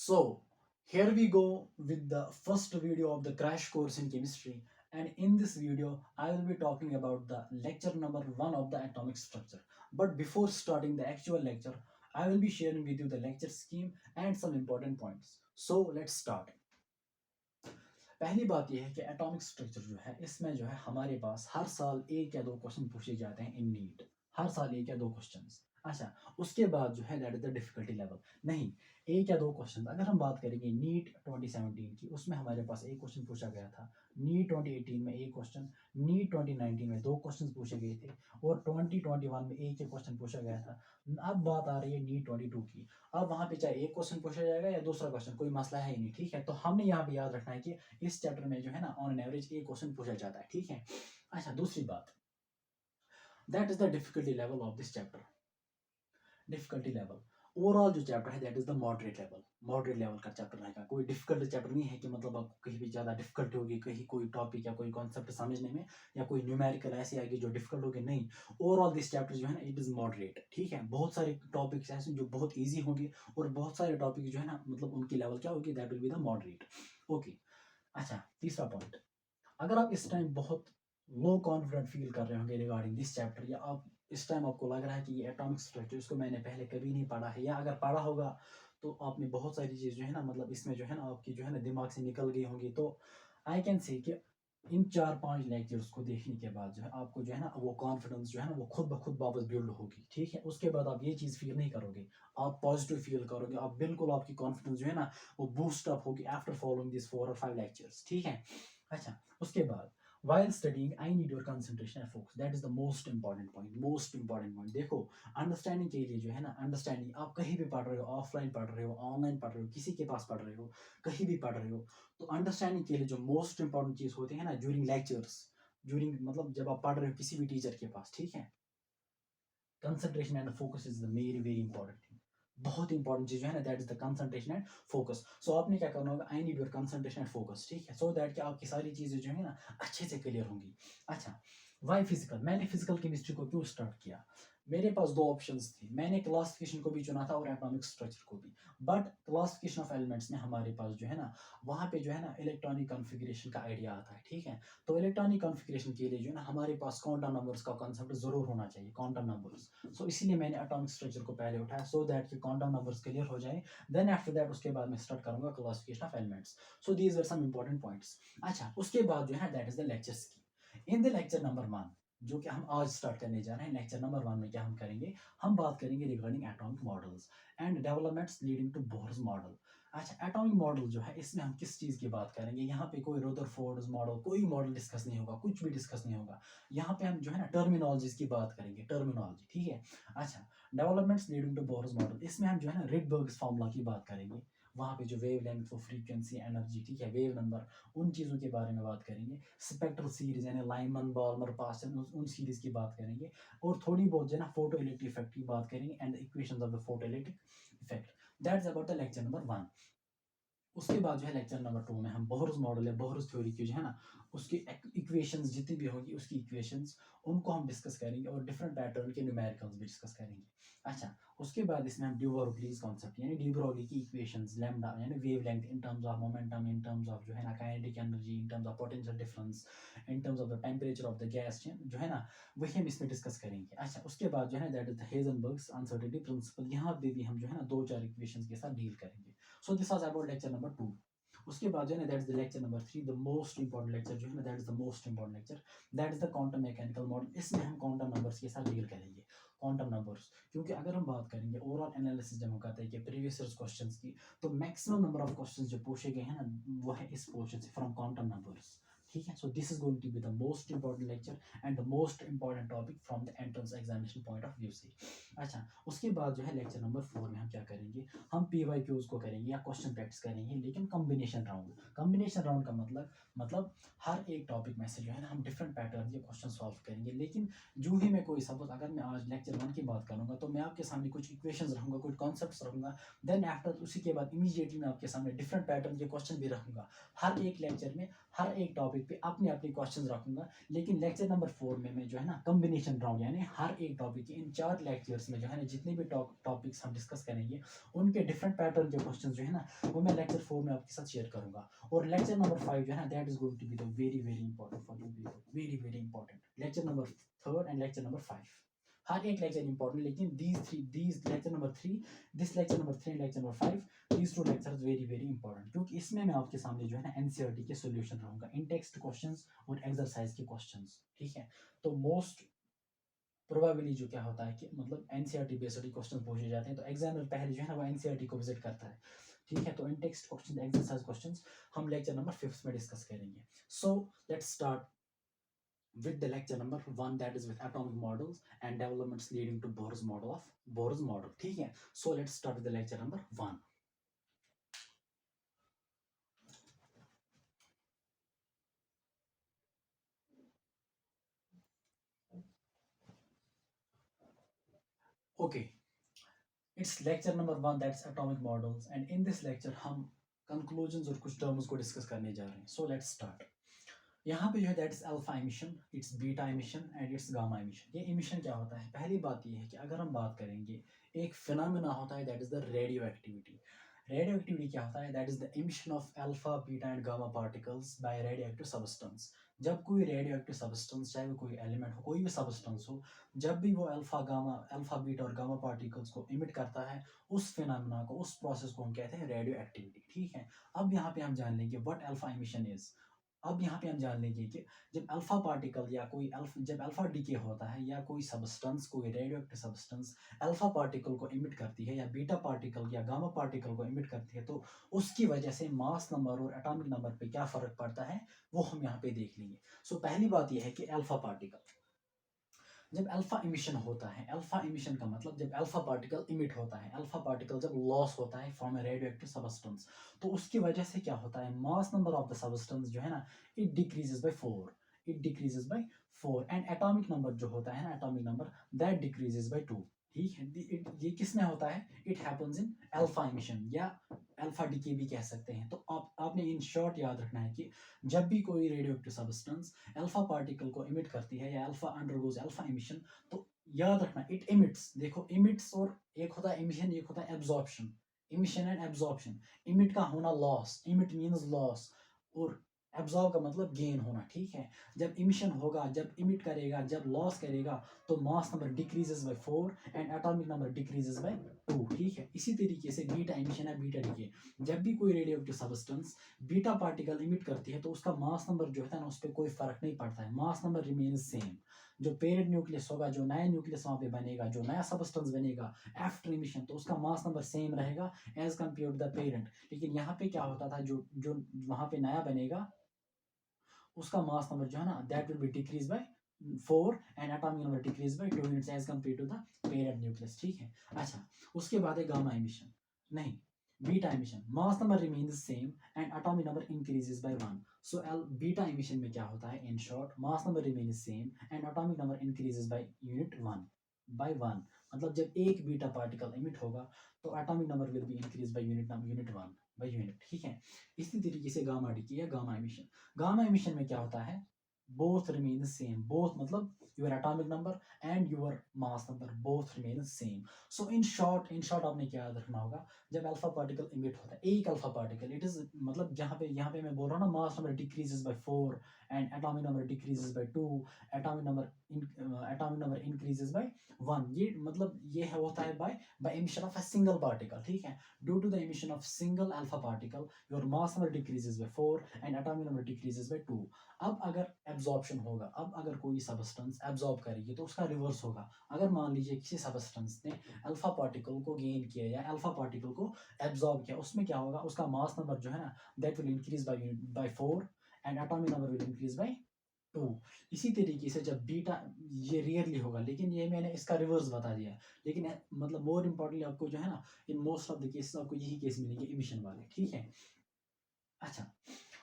So, here we go with the first video of the crash course in chemistry. And in this video, I will be talking about the lecture number 1 of the atomic structure. But before starting the actual lecture, I will be sharing with you the lecture scheme and some important points. So, let's start. पहली बात यह है कि atomic structure जो है इसमें जो है हमारे पास हर साल एक या दो क्वेश्चन पूछे जाते हैं इन नीट। हर साल एक या दो क्वेश्चंस। अच्छा, उसके बाद जो है that is the difficulty level. नहीं, एक या दो क्वेश्चन अगर हम बात करेंगे नीट 2017 की, उसमें हमारे पास एक क्वेश्चन पूछा गया था। नीट 2018 में एक क्वेश्चन, नीट 2019 में दो क्वेश्चन पूछे गए थे और 2021 में एक ही क्वेश्चन पूछा गया था। अब बात आ रही है नीट 22 की। अब वहां पे चाहे एक क्वेश्चन पूछा जाएगा या दूसरा क्वेश्चन, कोई मसला है ही नहीं। ठीक है, तो हमने यहाँ पे याद रखना है कि इस चैप्टर में जो है ना ऑन एन एवरेज एक क्वेश्चन पूछा जाता है। ठीक है। अच्छा, दूसरी बात, that is the difficulty level of this chapter. Difficulty level overall जो चैप्टर है that is the moderate level. Moderate level का चैप्टर रहेगा। कोई डिफिकल्ट चैप्टर नहीं है कि मतलब आपको कहीं भी ज़्यादा डिफिकल्ट होगी, कहीं कोई टॉपिक या कोई कॉन्सेप्ट समझने में, या कोई न्यूमेरिकल ऐसी आएगी जो डिफिकल्ट होगी। नहीं, ओवरऑल दिस चैप्टर जो है ना इट इज़ मॉडरेट। ठीक है, बहुत सारे टॉपिक्स ऐसे जो बहुत ईजी होंगे और बहुत सारे टॉपिक जो है ना मतलब उनकी लेवल क्या होगी, that will be the moderate. Okay. अच्छा, तीसरा पॉइंट, अगर आप इस टाइम बहुत लो कॉन्फिडेंट फील कर रहे होंगे रिगार्डिंग दिस चैप्टर, या आप इस टाइम आपको लग रहा है कि ये एटॉमिक स्ट्रक्चर इसको मैंने पहले कभी नहीं पढ़ा है, या अगर पढ़ा होगा तो आपने बहुत सारी चीज़ जो है ना मतलब इसमें जो है ना आपकी जो है ना दिमाग से निकल गई होंगी, तो आई कैन से कि इन 4-5 लेक्चर्स को देखने के बाद जो है आपको जो है ना वो कॉन्फिडेंस जो है ना वो खुद ब खुद वापस बिल्ड होगी। ठीक है, उसके बाद आप ये चीज़ फील नहीं करोगे, आप पॉजिटिव फील करोगे, आप बिल्कुल आपकी कॉन्फिडेंस जो है ना वो बूस्ट अप होगी आफ्टर फॉलोइंग दिस 4 और 5 लेक्चर्स। ठीक है। अच्छा, उसके बाद while studying I need your concentration and focus, that is the most important point, most important point। देखो, अंडरस्टैंडिंग के लिए जो है ना, अंडरस्टैंडिंग आप कहीं भी पढ़ रहे हो, ऑफलाइन पढ़ रहे हो, ऑनलाइन पढ़ रहे हो, किसी के पास पढ़ रहे हो, कहीं भी पढ़ रहे हो, तो अंडरस्टैंडिंग के लिए जो मोस्ट इंपॉर्टेंट चीज़ होती है ना ज्यूरिंग लेक्चर्स, ज्यूरिंग मतलब जब आप पढ़ रहे हो किसी भी टीचर के पास, ठीक है, concentration and focus is the very very important thing. बहुत इंपॉर्टेंट चीज है ना, that is the concentration and focus. So आपने क्या करना होगा, I need your concentration and focus. ठीक है, सो दैट कि आपकी सारी चीजें जो है ना अच्छे से क्लियर होंगी। अच्छा, वाई फिजिकल, मैंने फिजिकल केमिस्ट्री को क्यों स्टार्ट किया? मेरे पास दो ऑप्शंस थे, मैंने क्लासिफिकेशन को भी चुना था और एटॉमिक स्ट्रक्चर को भी। बट क्लासिफिकेशन ऑफ एलिमेंट्स में हमारे पास जो है ना वहाँ पे जो है ना इलेक्ट्रॉनिक कॉन्फ़िगरेशन का आइडिया आता है। ठीक है, तो इलेक्ट्रॉनिक कॉन्फ़िगरेशन के लिए जो है ना हमारे पास क्वांटम नंबर्स का कॉन्सेप्ट जरूर होना चाहिए, क्वांटम नंबर्स। सो इसीलिए मैंने एटॉमिक स्ट्रक्चर को पहले उठाया, सो दैट कि क्वांटम नंबर्स क्लियर हो जाए। देन आफ्टर दैट उसके बाद मैं स्टार्ट करूंगा classification of elements. So these are some important points. अच्छा, उसके बाद जो है that is the lecture scheme. In the lecture number 1 जो कि हम आज स्टार्ट करने जा रहे हैं, लेक्चर नंबर 1 में क्या हम करेंगे, हम बात करेंगे regarding atomic models and developments leading to Bohr's model. अच्छा, एटॉमिक मॉडल जो है इसमें हम किस चीज़ की बात करेंगे, यहाँ पे कोई रदरफोर्ड मॉडल, कोई मॉडल डिस्कस नहीं होगा, कुछ भी डिस्कस नहीं होगा। यहाँ पे हम जो है ना टर्मिनोलॉजीज की बात करेंगे, टर्मिनोलॉजी। ठीक है। अच्छा, developments leading to Bohr's model, इसमें हम जो है ना रिडबर्ग्स फार्मूला की बात करेंगे। वहाँ पे जो वेव लेंथ और फ्रीक्वेंसी एनर्जी, ठीक है, वेव नंबर, उन चीज़ों के बारे में बात करेंगे। स्पेक्ट्रल सीरीज यानी लाइमन बाल्मर पास्टन उन सीरीज की बात करेंगे। और थोड़ी बहुत जो है ना फोटो इलेक्ट्रिक इफेक्ट की बात करेंगे and equations of the photo electric effect. That's about the lecture number 1। उसके बाद जो है लेक्चर नंबर 2 में हम बोहर्स मॉडल या बोहर्स थ्योरी की जो है ना उसकी इक्वेशंस जितनी भी होंगी उसकी इक्वेशंस उनको हम डिस्कस करेंगे और डिफरेंट पैटर्न के न्यूमेरिकल्स भी डिस्कस करेंगे। अच्छा, उसके बाद इसमें हम डी ब्रोगलीज कॉन्सेप्ट यानी डी ब्रोगली की इक्वेशंस, लैम्डा यानी wavelength in terms of momentum, in terms of जो है ना kinetic energy, in terms of potential difference, in terms of the temperature of the gas जो है ना वही हम इसमें डिस्कस करेंगे। अच्छा, उसके बाद जो है that is the Heisenberg's uncertainty principle, यहाँ पे भी हम जो है ना 2-4 इक्वेशंस के साथ डील करेंगे। सो this was about lecture number 2। उसके बाद जो है ना that is the lecture number 3, the most important lecture जो है ना that is the most important lecture, that is the quantum mechanical model. इसमें हम क्वांटम नंबर्स के साथ डील करेंगे, क्वांटम नंबर्स। क्योंकि अगर हम बात करेंगे ओवरऑल एनालिसिस जब हम करते हैं कि प्रीवियस ईयर क्वेश्चंस की, तो मैक्सिमम नंबर ऑफ क्वेश्चंस जो पूछे गए हैं ना वो है इस पोर्शन से, फ्रॉम क्वांटम नंबर्स। ठीक है, so this is going to be the most important lecture and the most important topic from the entrance examination point of view से। अच्छा, उसके बाद जो है लेक्चर नंबर 4 में हम क्या करेंगे, हम PYQs को करेंगे या क्वेश्चन प्रैक्टिस करेंगे, लेकिन कॉम्बिनेशन राउंड। कॉम्बिनेशन राउंड का मतलब हर एक टॉपिक में से जो है ना हम डिफरेंट पैटर्न के क्वेश्चन सॉल्व करेंगे। लेकिन जो ही मैं कोई सपोज अगर मैं आज लेक्चर 1 की बात करूंगा तो मैं आपके सामने कुछ इक्वेशंस रखूंगा, कुछ कॉन्सेप्ट्स रखूंगा। देन आफ्टर उसी के बाद इमीडिएटली मैं आपके सामने डिफरेंट पैटर्न के क्वेश्चन भी रखूंगा। हर एक लेक्चर में हर एक टॉपिक पे अपने अपने क्वेश्चन रखूंगा, लेकिन लेक्चर नंबर 4 में मैं जो है ना कम्बिनेशन राउंड यानी हर एक टॉपिक के इन 4 लेक्चर्स में जो है ना जितने भी टॉपिक्स हम डिस्कस करेंगे उनके डिफरेंट पैटर्न के क्वेश्चन जो है ना वो मैं लेक्चर 4 में आपके साथ शेयर करूंगा। और लेक्चर नंबर 5 जो है ना that is going to be the very very important for you, very very important. Lecture number 3 and lecture number 5, हर एक लेक्चर इंपॉर्टेंट, लेकिन these lecture number 3, this lecture number 3 and lecture number 5, these two lectures very very important, क्योंकि इसमें मैं आपके सामने जो है ना एनसीईआरटी के सॉल्यूशन रहूंगा, इन टेक्स्ट क्वेश्चंस और एक्सरसाइज के क्वेश्चंस, ठीक है। तो मोस्ट प्रोबेबली जो क्या होता है कि मतलब एनसीईआरटी बेस्ड क्वेश्चन पूछे जाते हैं, तो एग्जामिनर पहले जो है ना वो एनसीईआरटी को विजिट करता है, ठीक है। तो इन टेक्स्ट क्वेश्चन एक्सरसाइज क्वेश्चंस हम लेक्चर नंबर 5 में डिस्कस करेंगे। So let's start with the lecture number 1, that is with atomic models and developments leading to Bohr's model, ठीक है। So let's start with the lecture number 1. Okay, it's lecture number 1, that's atomic models, and in this lecture हम conclusions और कुछ terms को discuss करने जा रहे हैं। So let's start. यहाँ पे जो है that is alpha emission, it's beta emission and it's gamma emission. ये एमिशन क्या होता है? पहली बात ये है कि अगर हम बात करेंगे, एक फिनोमेना होता है that is the radio activity. Radio activity क्या होता है? That is the emission of alpha beta and gamma particles by radio active substance. जब कोई रेडियो एक्टिव सबस्टेंस, चाहे वो कोई एलिमेंट हो, कोई भी सबस्टेंस हो, जब भी वो अल्फा बीटा और गामा पार्टिकल्स को इमिट करता है, उस फिनोमेना को, उस प्रोसेस को हम कहते हैं रेडियो एक्टिविटी, ठीक है। अब यहाँ पे हम जान लेंगे व्हाट अल्फा एमिशन इज। अब यहाँ पे हम जान लेंगे कि जब अल्फा पार्टिकल या कोई जब अल्फा डीके होता है या कोई सब्सटेंस, कोई radio active substance alpha particle को इमिट करती है या बीटा पार्टिकल या गामा पार्टिकल को इमिट करती है, तो उसकी वजह से मास नंबर और एटॉमिक नंबर पे क्या फर्क पड़ता है वो हम यहाँ पे देख लेंगे। सो पहली बात यह है कि अल्फा पार्टिकल, जब अल्फा इमिशन होता है, अल्फा इमिशन का मतलब जब अल्फा पार्टिकल इमिट होता है, अल्फा पार्टिकल जब लॉस होता है फ्रॉम ए रेडियोएक्टिव सबस्टेंस, तो उसकी वजह से क्या होता है, mass number of the substance जो है ना it decreases by 4, it decreases by 4 and atomic number जो होता है ना, atomic number that decreases by 2, ठीक है। ये किस में होता है? It happens in alpha emission या अल्फा डीके भी कह सकते हैं। तो आपने इन शॉर्ट याद रखना है कि जब भी कोई रेडियोएक्टिव सब्सटेंस अल्फा पार्टिकल को इमिट करती है या अल्फा अंडरगोज अल्फा इमिशन, तो याद रखना इट इमिट्स, देखो इमिट्स और एक होता है इमिशन, एक होता है absorption. Emission and absorption, emit का होना लॉस, इमिट मींस लॉस, और एब्जॉर्ब का मतलब गेन होना, ठीक है। जब इमिशन होगा, जब इमिट करेगा, जब लॉस करेगा, तो मास number decreases by 4 and atomic number decreases by 2, ठीक है। इसी तरीके से बीटा इमिशन है, बीटा डीके, जब भी कोई radioactive substance beta particle emit करती है, तो उसका मास नंबर जो है ना उस पर कोई फर्क नहीं पड़ता है, मास नंबर रिमेन्स सेम। जो पेरेंट न्यूक्लियस होगा, जो नया न्यूक्लियस वहाँ पे बनेगा, जो नया सबस्टेंस बनेगा आफ्टर इमिशन, तो उसका मास नंबर सेम रहेगा as compare to the parent. लेकिन यहाँ पे क्या होता था, जो जो वहाँ पे नया बनेगा उसका मास नंबर जो है ना that will be decrease by 4 and atomic number decrease by 2 units as compare to the parent nucleus, ठीक है। अच्छा, उसके बाद है गामा एमिशन, नहीं beta emission, mass number remains same and atomic number increases by 1। So beta emission में क्या होता है, in short mass number remains same and atomic number increases by unit 1 by 1। मतलब जब एक बीटा पार्टिकल इमिट होगा तो atomic number will be increase by unit 1 by unit, ठीक है। इसी तरीके से गामा डीके या गामा एमिशन, गामा एमिशन में क्या होता है, बोथ रिमेन सेम, बोथ मतलब your atomic number and your mass number both remain same. So in short आपने क्या याद रखना होगा, जब अल्फा पार्टिकल इमिट होता है, एक अल्फा पार्टिकल, इट इज मतलब यहाँ पे मैं बोल रहा हूँ ना, mass number decreases by 4 and atomic number decreases by 2, atomic number increases by 1। ये मतलब ये है होता है by emission of a single particle, ठीक है। Due to the emission of single alpha particle your mass number decreases by 4 and atomic number decreases by 2। अब अगर एब्जॉर्प्शन होगा, अब अगर कोई सबस्टेंस एब्जॉर्ब करेगी तो उसका रिवर्स होगा। अगर मान लीजिए किसी सबस्टेंस ने अल्फा पार्टिकल को गेन किया या अल्फा पार्टिकल को एब्जॉर्ब किया, उसमें क्या होगा, उसका मास नंबर जो है ना that will increase by 4 and atomic number will increase by 2। इसी तरीके से जब बीटा, ये रियरली होगा लेकिन ये मैंने इसका रिवर्स बता दिया, लेकिन मतलब मोर इम्पोर्टेंटली आपको जो है ना in most of the cases आपको यही केस मिलेंगे इमिशन वाले, ठीक है। अच्छा,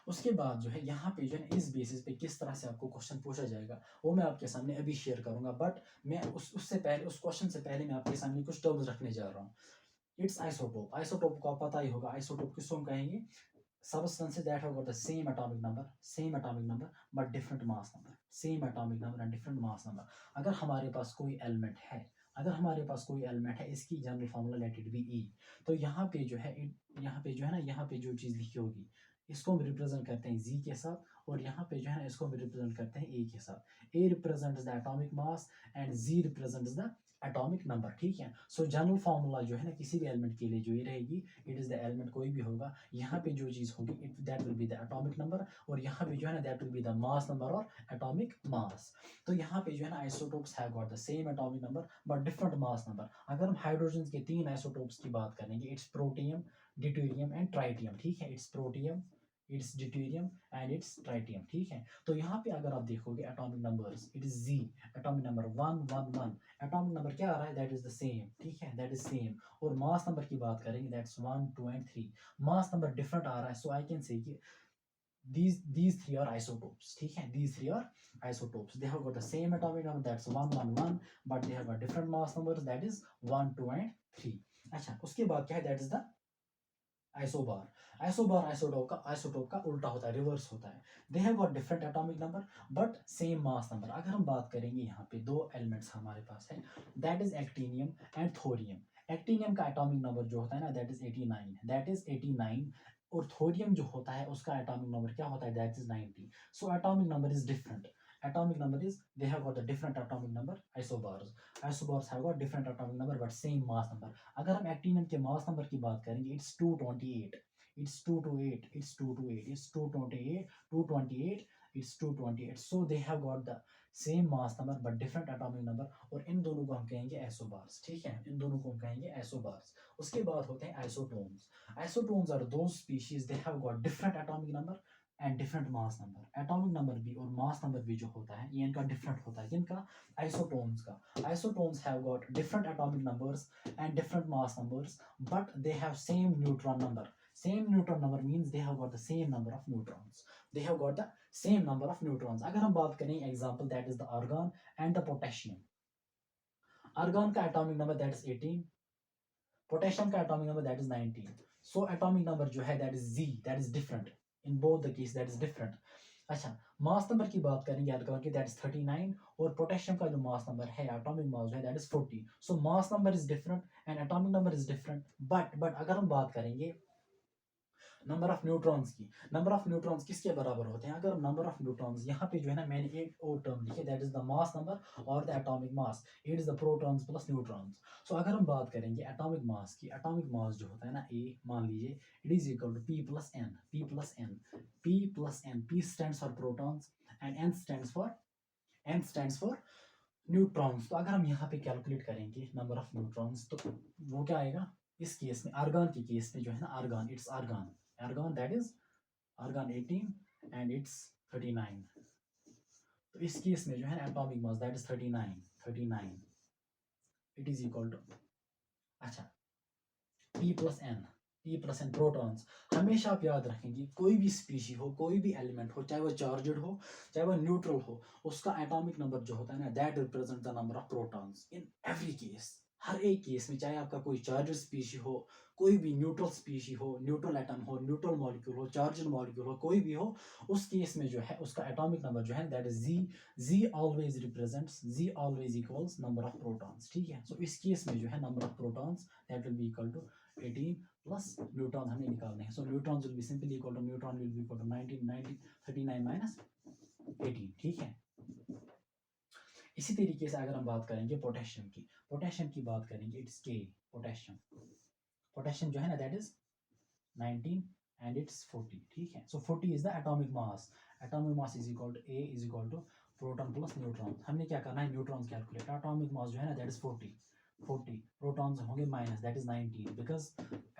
उसके बाद जो है यहाँ पे जो है इस बेसिस पे किस तरह से आपको क्वेश्चन पूछा जाएगा वो मैं आपके सामने अभी शेयर करूंगा, बट मैं उससे पहले, उस क्वेश्चन से पहले मैं आपके सामने कुछ टर्म्स रखने जा रहा हूँ। इट्स आइसोटोप, आइसोटोप को आप पता ही होगा, आइसोटोप किसको हम कहेंगे, substances that have got the same atomic number but different mass number, same atomic number and different mass number. अगर हमारे पास कोई एलिमेंट है, अगर हमारे पास कोई एलिमेंट है, इसकी general formula let it be E, तो यहाँ पे जो है यहाँ पे जो है ना, यहाँ पे जो चीज़ लिखी होगी इसको हम रिप्रेजेंट करते हैं जी के साथ, और यहाँ पे जो है ना इसको हम रिप्रेजेंट करते हैं ए के साथ. A represents the atomic mass and Z represents the atomic number. ठीक है. सो जनरल फार्मूला जो है ना किसी भी एलिमेंट के लिए जो ये रहेगी, इट इज द एलिमेंट कोई भी होगा, यहाँ पे जो चीज होगी it that will be the atomic number, और यहाँ पे जो है ना that will be the mass number और एटॉमिक मास. तो यहाँ पे जो है ना isotopes have got the same atomic number but different mass number. अगर हम हाइड्रोजन के 3 आइसोटोप्स की बात करेंगे, it's protium, deuterium and tritium. ठीक है. It's protium, it's deuterium and it's tritium. ठीक है. तो यहाँ पे अगर आप देखोगे atomic numbers, it is Z, atomic number 111, atomic number क्या आ रहा है, दैट इज द सेम. ठीक है, दैट इज सेम. और मास नंबर की बात करेंगे, that's 1 2 and 3. Mass number different आ रहा है, सो आई कैन से कि these three are isotopes. ठीक है, these three are isotopes. They have got the same atomic number, that's 111, but they have got different mass numbers, that is 1 2 and 3. अच्छा, उसके बाद क्या है, that is the isobar. Isotope का उल्टा होता है, रिवर्स होता है. दे have got different atomic number but same mass number. अगर हम बात करेंगे यहाँ पे दो एलिमेंट्स हमारे पास है, that is actinium and thorium. Actinium का एटॉमिक नंबर जो होता है ना, दैट इज 89, दैट इज 89. और थोरियम जो होता है उसका एटॉमिक नंबर क्या होता है, that is 90. So atomic number is different. Atomic number is, they have got a different atomic number. Isobars have got different atomic number but same mass number. अगर हम एक्टिनियम के मास नंबर की बात करेंगे, it's 228, it's 228, it's 228, it's 228, 228, it's 228. So they have got the same mass number but different atomic number, और इन दोनों को हम कहेंगे आइसोबार्स. ठीक है, इन दोनों को हम कहेंगे आइसोबार्स. उसके बाद होते हैं isotones. Isotones are those species they have got different atomic number and different mass number. Atomic number भी और मास नंबर भी जो होता है ये इनका डिफरेंट होता है. इनका आइसोटोन्स का. Isotones have got different atomic numbers and different mass numbers but they have same neutron number. Same neutron number means they have got the same number of neutrons. They have got the same number of neutrons. अगर हम बात करें example, that is the argon and the potassium. argon का atomic number that is 18, potassium का atomic number that is 19. So atomic number जो है that is Z, that is different. In both the case that is different. अच्छा, mass number की बात करेंगे argon की, that is 39, और पोटेशियम का जो मास नंबर है, एटॉमिक मास है, that is 40. So mass number is different and atomic number is different. But अगर हम बात करेंगे नंबर ऑफ न्यूट्रॉन्स की, नंबर ऑफ न्यूट्रॉन्स किसके बराबर होते हैं, अगर नंबर ऑफ न्यूट्रॉन्स यहाँ पे जो है ना मैंने एक और टर्म लिखी, that is the mass number और the atomic mass, it is the protons plus neutrons. So अगर हम बात करेंगे एटॉमिक मास की, एटॉमिक मास जो होता है ना ए, मान लीजिए it is equal to P plus N, P plus N, P plus N. P stands for protons and N stands for neutrons. तो अगर हम यहाँ पे कैलकुलेट करेंगे नंबर ऑफ न्यूट्रॉन्स, तो वो क्या आएगा, इस केस में आर्गन के केस में जो है ना, argon, it's argon that is argon 18 and it's 39. तो इस केस में जो है ना atomic mass that is 39 it is equal to, अच्छा, P plus n प्रोटॉन्स. हमेशा आप याद रखेंगे कोई भी स्पीशी हो, कोई भी एलिमेंट हो, चाहे वो चार्जड हो चाहे वो न्यूट्रल हो, उसका एटॉमिक नंबर जो होता है ना, that represent the number of protons in every case. हर एक केस में, चाहे आपका कोई चार्जड स्पीशी हो, कोई भी न्यूट्रल स्पीशी हो, न्यूट्रल एटम हो, न्यूट्रल मॉलिक्यूल हो, चार्जड मॉलिक्यूल हो, कोई भी हो, उस केस में जो है उसका एटॉमिक नंबर जो है that is Z always represents, Z always equals number of protons. ठीक है. सो इस केस में जो है number of protons that will be equal to 18 plus neutron हमें निकालने हैं. So neutrons will be simply equal to, neutron will be equal to 39 minus 18. ठीक है. इसी तरीके से अगर हम बात करेंगे पोटेशियम की बात करेंगे, इट्स के. पोटेशियम जो है ना दैट इज 19 एंड इट्स 40. ठीक है. So 40 is the atomic mass. Atomic mass is equal to A is equal to proton plus neutron. हमने क्या करना है, न्यूट्रॉन्स कैलकुलेट. एटॉमिक मास जो है ना दैट इज 40, प्रोटॉन्स होंगे minus, that is 19, because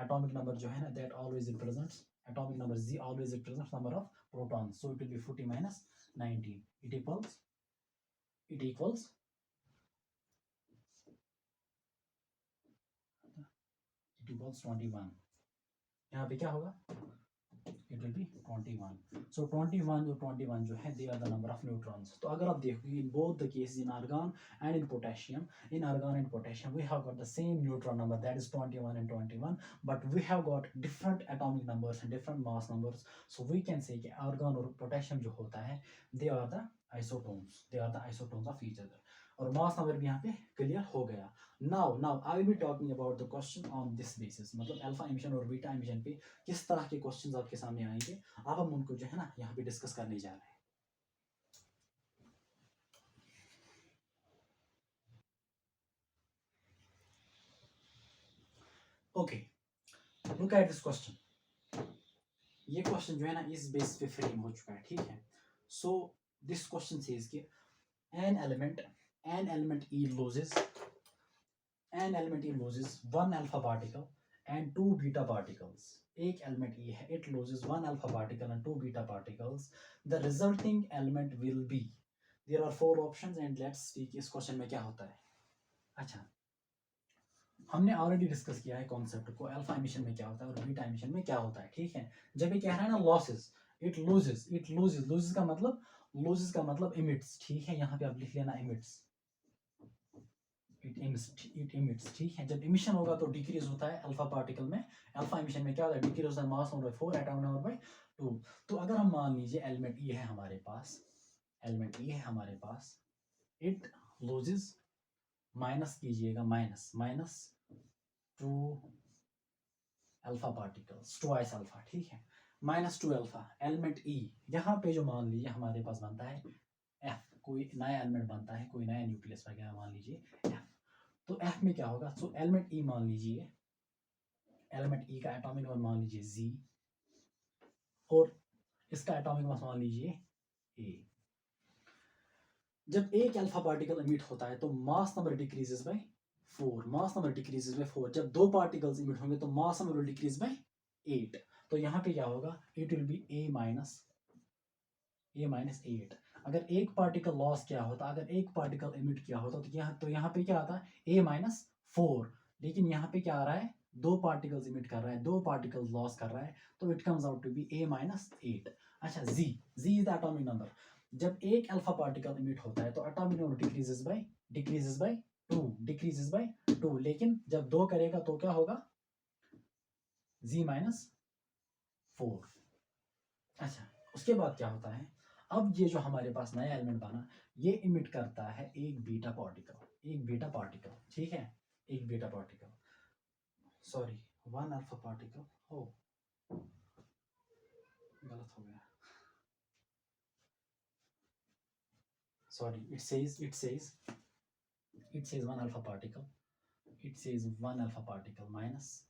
atomic number जो है ना that always represents, atomic number Z always represents number of protons. So it will be 40 minus 19, it equals 21. यहाँ पे क्या होगा, इट विल बी 21. सो 21 और 21 जो है they are the number of neutrons. तो अगर आप देखोगे in both the cases in argon and in potassium, in argon and potassium we have got the same neutron number, that is 21 and 21, but we have got different atomic numbers and different mass numbers. So we can say कि argon और potassium जो होता है they are the isotones, they are the isotones of each other. और mass number भी यहाँ पे clear हो गया. Now I will be talking about the question on this basis, मतलब अल्फा एमिशन और बीटा एमिशन पे किस तरह के क्वेश्चंस आपके सामने आएंगे, अब हम उनको जो है ना यहाँ पे डिस्कस करने जा रहे हैं. Okay, look at this question. ये क्वेश्चन जो है ना इस बेस पे फ्रेम हो चुका है, ठीक है. सो दिस क्वेश्चन सेज कि an element E loses one alpha particle and two beta particles. एक एलिमेंट E है, it loses one alpha particle and two beta particles. The resulting element will be, there are four options and let's see कि इस question में क्या होता है. अच्छा, हमने ऑलरेडी डिस्कस किया है कॉन्सेप्ट को, अल्फा एमिशन में क्या होता है और बीटा एमिशन में क्या होता है, ठीक है. जब ये कह रहा है ना लॉसेस, इट लूजेस का मतलब इमिट्स, ठीक है. यहाँ पे आप लिख लेना इमिट्स, इट इमिट्स, ठीक है. जब इमिशन होगा तो डिक्रीज होता है अल्फा पार्टिकल में, अल्फा इमिशन में क्या होता है, डिक्रीज होता है mass number 4 atomic number by 2. तो अगर हम मान लीजिए एलिमेंट ई है हमारे पास, इट लूजेस, माइनस कीजिएगा, minus 2 alpha particles, twice alpha, ठीक है. -2 अल्फा एलिमेंट ई, यहाँ पे जो मान लीजिए हमारे पास बनता है एफ, कोई नया एलिमेंट बनता है, कोई नया न्यूक्लियस वगैरह मान लीजिए एफ. तो एफ में क्या होगा, सो एलिमेंट ई मान लीजिए, एलिमेंट ई का एटॉमिक नंबर मान लीजिए जी, और इसका एटॉमिक मास मान लीजिए ए. जब एक अल्फा पार्टिकल इमिट होता है तो मास नंबर डिक्रीजेस बाय 4. जब दो पार्टिकल्स इमिट होंगे तो mass number will decrease by 8. तो यहाँ पे क्या होगा, it will B A minus 8. अगर एक पार्टिकल लॉस किया होता, अगर एक पार्टिकल इमिट किया होता तो यहाँ पे क्या आता है A-4. लेकिन यहाँ पे क्या आ रहा है, दो पार्टिकल्स इमिट कर रहा है, दो पार्टिकल्स लॉस कर रहा है, तो it comes out to be A-8. अच्छा, Z is the atomic number. जब एक अल्फा पार्टिकल इमिट होता है तो एटॉमिक नंबर डिक्रीजेस बाय 2. लेकिन जब दो करेगा तो क्या होगा, Z-4. अच्छा, उसके बाद क्या होता है, अब ये जो हमारे पास नया एलिमेंट बना, ये इमिट करता है एक बीटा पार्टिकल, ठीक है. एक beta particle, sorry, one alpha particle, हो गलत हो गया, sorry. It says one alpha particle minus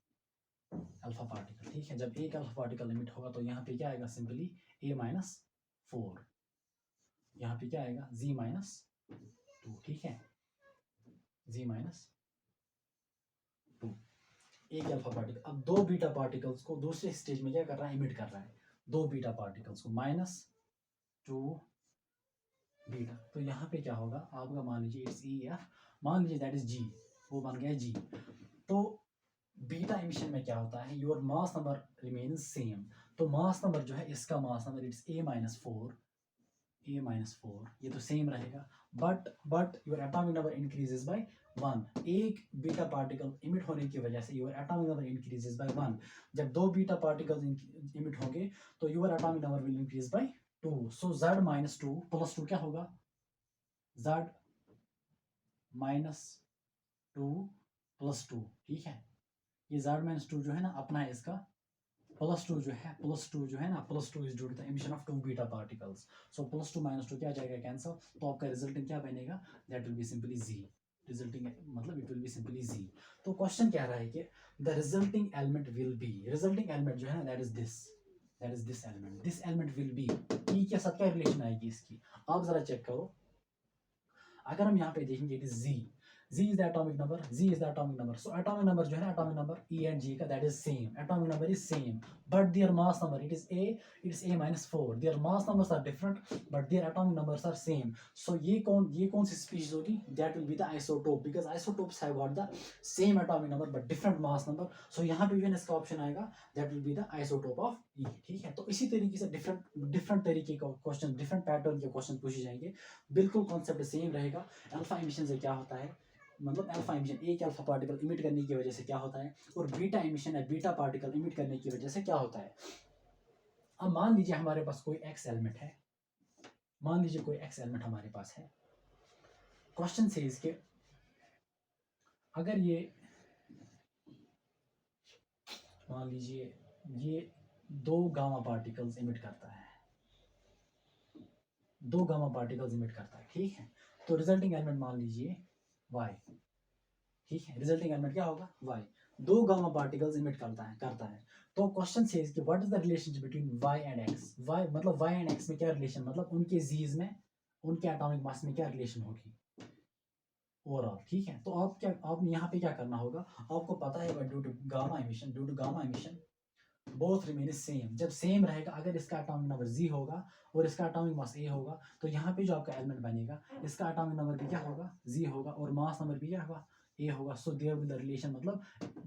alpha particle, ठीक है. जब एक अल्फा पार्टिकल लिमिट होगा तो यहाँ पे क्या आएगा, सिंपली A-4. यहाँ पे क्या आएगा, Z-2, ठीक है. Z-2, एक अल्फा पार्टिकल. अब दो बीटा पार्टिकल्स को दूसरे स्टेज में क्या कर रहा है, इमिट कर रहा है, दो बीटा पार्टिकल्स को, -2 बीटा. तो यहाँ पे क्या होगा आपका, मान लीजिए इट्स EF, मान लीजिए दैट इज G, वो बन गया G. तो बीटा एमिशन में क्या होता है, your mass number remains same. तो मास नंबर जो है, इसका मास नंबर इट्स A-4, ये तो सेम रहेगा. But your atomic number increases by 1. एक बीटा पार्टिकल इमिट होने की वजह से your atomic number increases by 1. जब दो बीटा पार्टिकल्स इमिट होंगे तो your atomic number will increase by 2. So Z-2 + 2 क्या होगा, Z-2 + 2, ठीक है. ये Z-2 जो है ना अपना है, इसका +2 जो है ना, +2 is due to the emission of 2 beta particles. So +2 - 2 क्या आ जाएगा, कैंसिल. तो आपका रिजल्टिंग क्या बनेगा, that will be simply Z. Resulting मतलब it will be simply Z. तो क्वेश्चन कह रहा है कि the resulting element will be, resulting element जो है ना that is this element. This element will be, E के साथ क्या रिलेशन आएगी इसकी, आप जरा चेक करो. अगर हम यहाँ पे देखेंगे it is Z, Z is the atomic number, Z is the atomic number. So atomic number जो है ना, atomic number E and G का, that is same. Atomic number is same, but their mass number, it is A minus 4. Their mass numbers are different, but their atomic numbers are same. So ये कौन सी species होगी? That will be the isotope, because isotopes have got the same atomic number but different mass number. So यहाँ पे जो है इसका option आएगा, that will be the isotope of E. ठीक है, तो इसी तरीके से different तरीके का क्वेश्चन, different पैटर्न के क्वेश्चन पूछे जाएंगे. बिल्कुल कॉन्सेप्ट सेम रहेगा. अल्फा एमिशन से क्या होता है, मतलब अल्फा एमिशन, एक अल्फा पार्टिकल इमिट करने की वजह से क्या होता है, और बीटा एमिशन है, बीटा पार्टिकल इमिट करने की वजह से क्या होता है. अब मान लीजिए हमारे पास कोई एक्स एलिमेंट है, मान लीजिए कोई एक्स एलिमेंट हमारे पास है. क्वेश्चन से इसके, अगर ये मान लीजिए ये 2 गामा पार्टिकल्स इमिट करता है, 2 गामा पार्टिकल्स इमिट करता है, ठीक है. तो रिजल्टिंग एलिमेंट मान लीजिए y, ठीक है, रिजल्टिंग एलिमेंट क्या होगा, y. 2 गामा पार्टिकल्स इमिट करता है. तो क्वेश्चन से कि what is the relationship between y and x. y मतलब y एंड x में क्या रिलेशन, मतलब उनके z's में, उनके एटॉमिक मास में क्या रिलेशन होगी ओवरऑल, ठीक है. तो आप यहाँ पे क्या करना होगा, आपको पता है due to gamma emission both remain same. जब सेम रहेगा, अगर इसका एटॉमिक नंबर z होगा और इसका एटॉमिक मास a होगा, तो यहाँ पे जो आपका एलिमेंट बनेगा, इसका एटॉमिक नंबर भी क्या होगा, z होगा, और मास नंबर भी क्या होगा, a होगा. So there will the relation, मतलब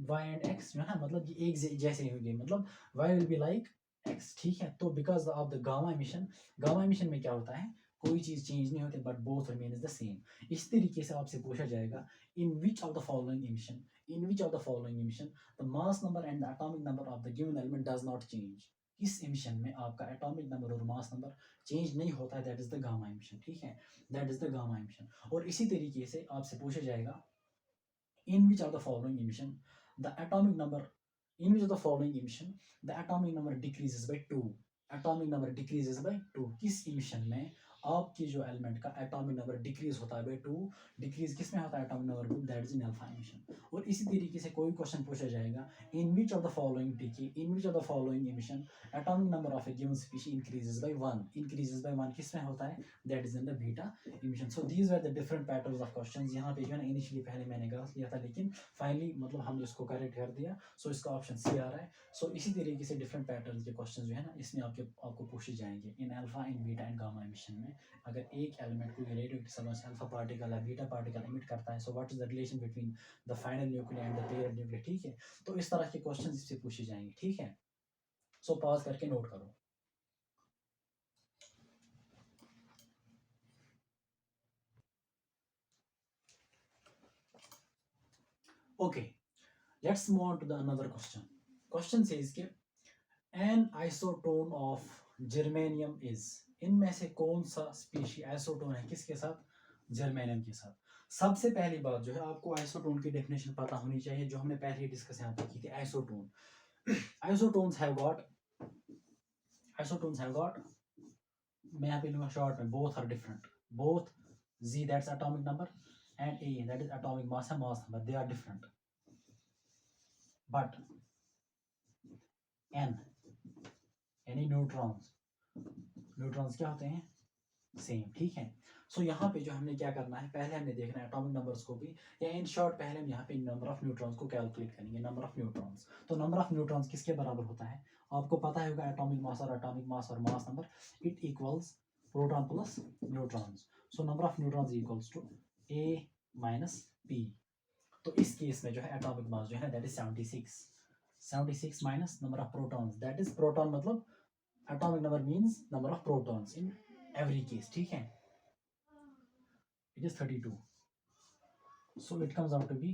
y एंड x जो है ना, मतलब ये एक जैसे ही होंगे, मतलब y will be like x, ठीक है. तो because of the gamma emission में क्या होता है, कोई चीज चेंज नहीं होती, but both remain is the same. इस तरीके से आपसे पूछा जाएगा, in which of the following emission the mass number and the atomic number of the given element does not change. इस एमिशन में आपका एटॉमिक नंबर और मास नंबर चेंज नहीं होता है, that is the gamma emission, ठीक है, that is the gamma emission. और इसी तरीके से आपसे पूछा जाएगा, in which of the following emission the atomic number, in which of the following emission the atomic number decreases by 2. Atomic number decreases by 2, किस एमिशन में आपकी जो एलिमेंट का एटॉमिक नंबर डिक्रीज होता है बाय 2. डिक्रीज किस में होता है, atomic number 2, that is in alpha emission. और इसी तरीके से कोई क्वेश्चन पूछा जाएगा, in which of the following emission atomic number of a given species increases by 1, किस में होता है, that is in the beta emission. So these were the different patterns of questions. यहाँ पे जो है ना, इनिशियली पहले मैंने गलत लिया था, लेकिन फाइनली मतलब हमने इसको करेक्ट कर दिया. सो इसका ऑप्शन सी आ रहा है. सो इसी तरीके से डिफरेंट पैटर्न के क्वेश्चन जो है ना, इसमें आपको पूछे जाएंगे in alpha, in beta, and gamma emission में. अगर एक एलिमेंट कोई रेडियो डिस्टर्बेंस अल्फा पार्टिकल या बीटा पार्टिकल इमिट करता है, so what is the relation between the final nuclear and the pair nuclear, ठीक है. तो इस तरह के क्वेश्चन इससे पूछे जाएंगे, ठीक है. सो पॉज करके नोट करो. Okay, let's move on to the another question. Question says कि an isotone of germanium is, इनमें से कौन सा स्पीशी आइसोटोन है किसके साथ, जर्मेनियम के साथ. सबसे पहली बात जो है, आपको आइसोटोन की डेफिनेशन पता होनी चाहिए, जो हमने पहले ही डिस्कस यहाँ पे की थी. आइसोटोन्स हैव गॉट, मैं यहाँ पे लूंगा शॉर्ट में, both are different. Both z, that's atomic number, and a, that is atomic mass and mass number, they are different. But n, यानी न्यूट्रॉन्स क्या होते हैं, सेम, ठीक है. सो यहाँ पे जो हमने क्या करना है, पहले हमने देखना है एटॉमिक नंबर्स को भी, या इन शॉर्ट पहले हम यहाँ पे नंबर ऑफ न्यूट्रॉन्स को कैलकुलेट करेंगे. नंबर ऑफ न्यूट्रॉन्स, तो नंबर ऑफ न्यूट्रॉन्स किसके बराबर होता है, आपको पता है होगा, एटॉमिक मास और mass number, it equals proton plus neutrons. So number of neutrons equals to a minus p. तो इस केस में जो है एटॉमिक मास जो है that is 76 minus number of protons, that is proton, मतलब atomic number means number of protons in every case, ठीक है. It is 32, so it comes out to be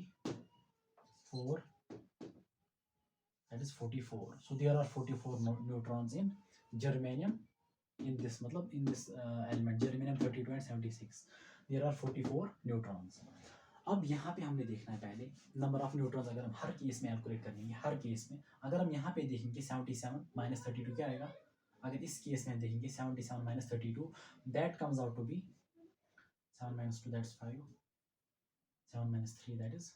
4, that is 44. So there are 44 neutrons in germanium, in this मतलब in this element germanium 32 and 76, there are 44 neutrons. अब यहाँ पे हमने देखना है पहले नंबर ऑफ न्यूट्रॉन्स. अगर हम हर केस में कैलकुलेट करेंगे, हर केस में अगर हम यहाँ पे देखेंगे 77 माइनस 32 क्या आएगा, अगर इस केस में देखेंगे 77 minus 32, that comes out to be 7 minus 2, that's 5, 7 minus 3, that is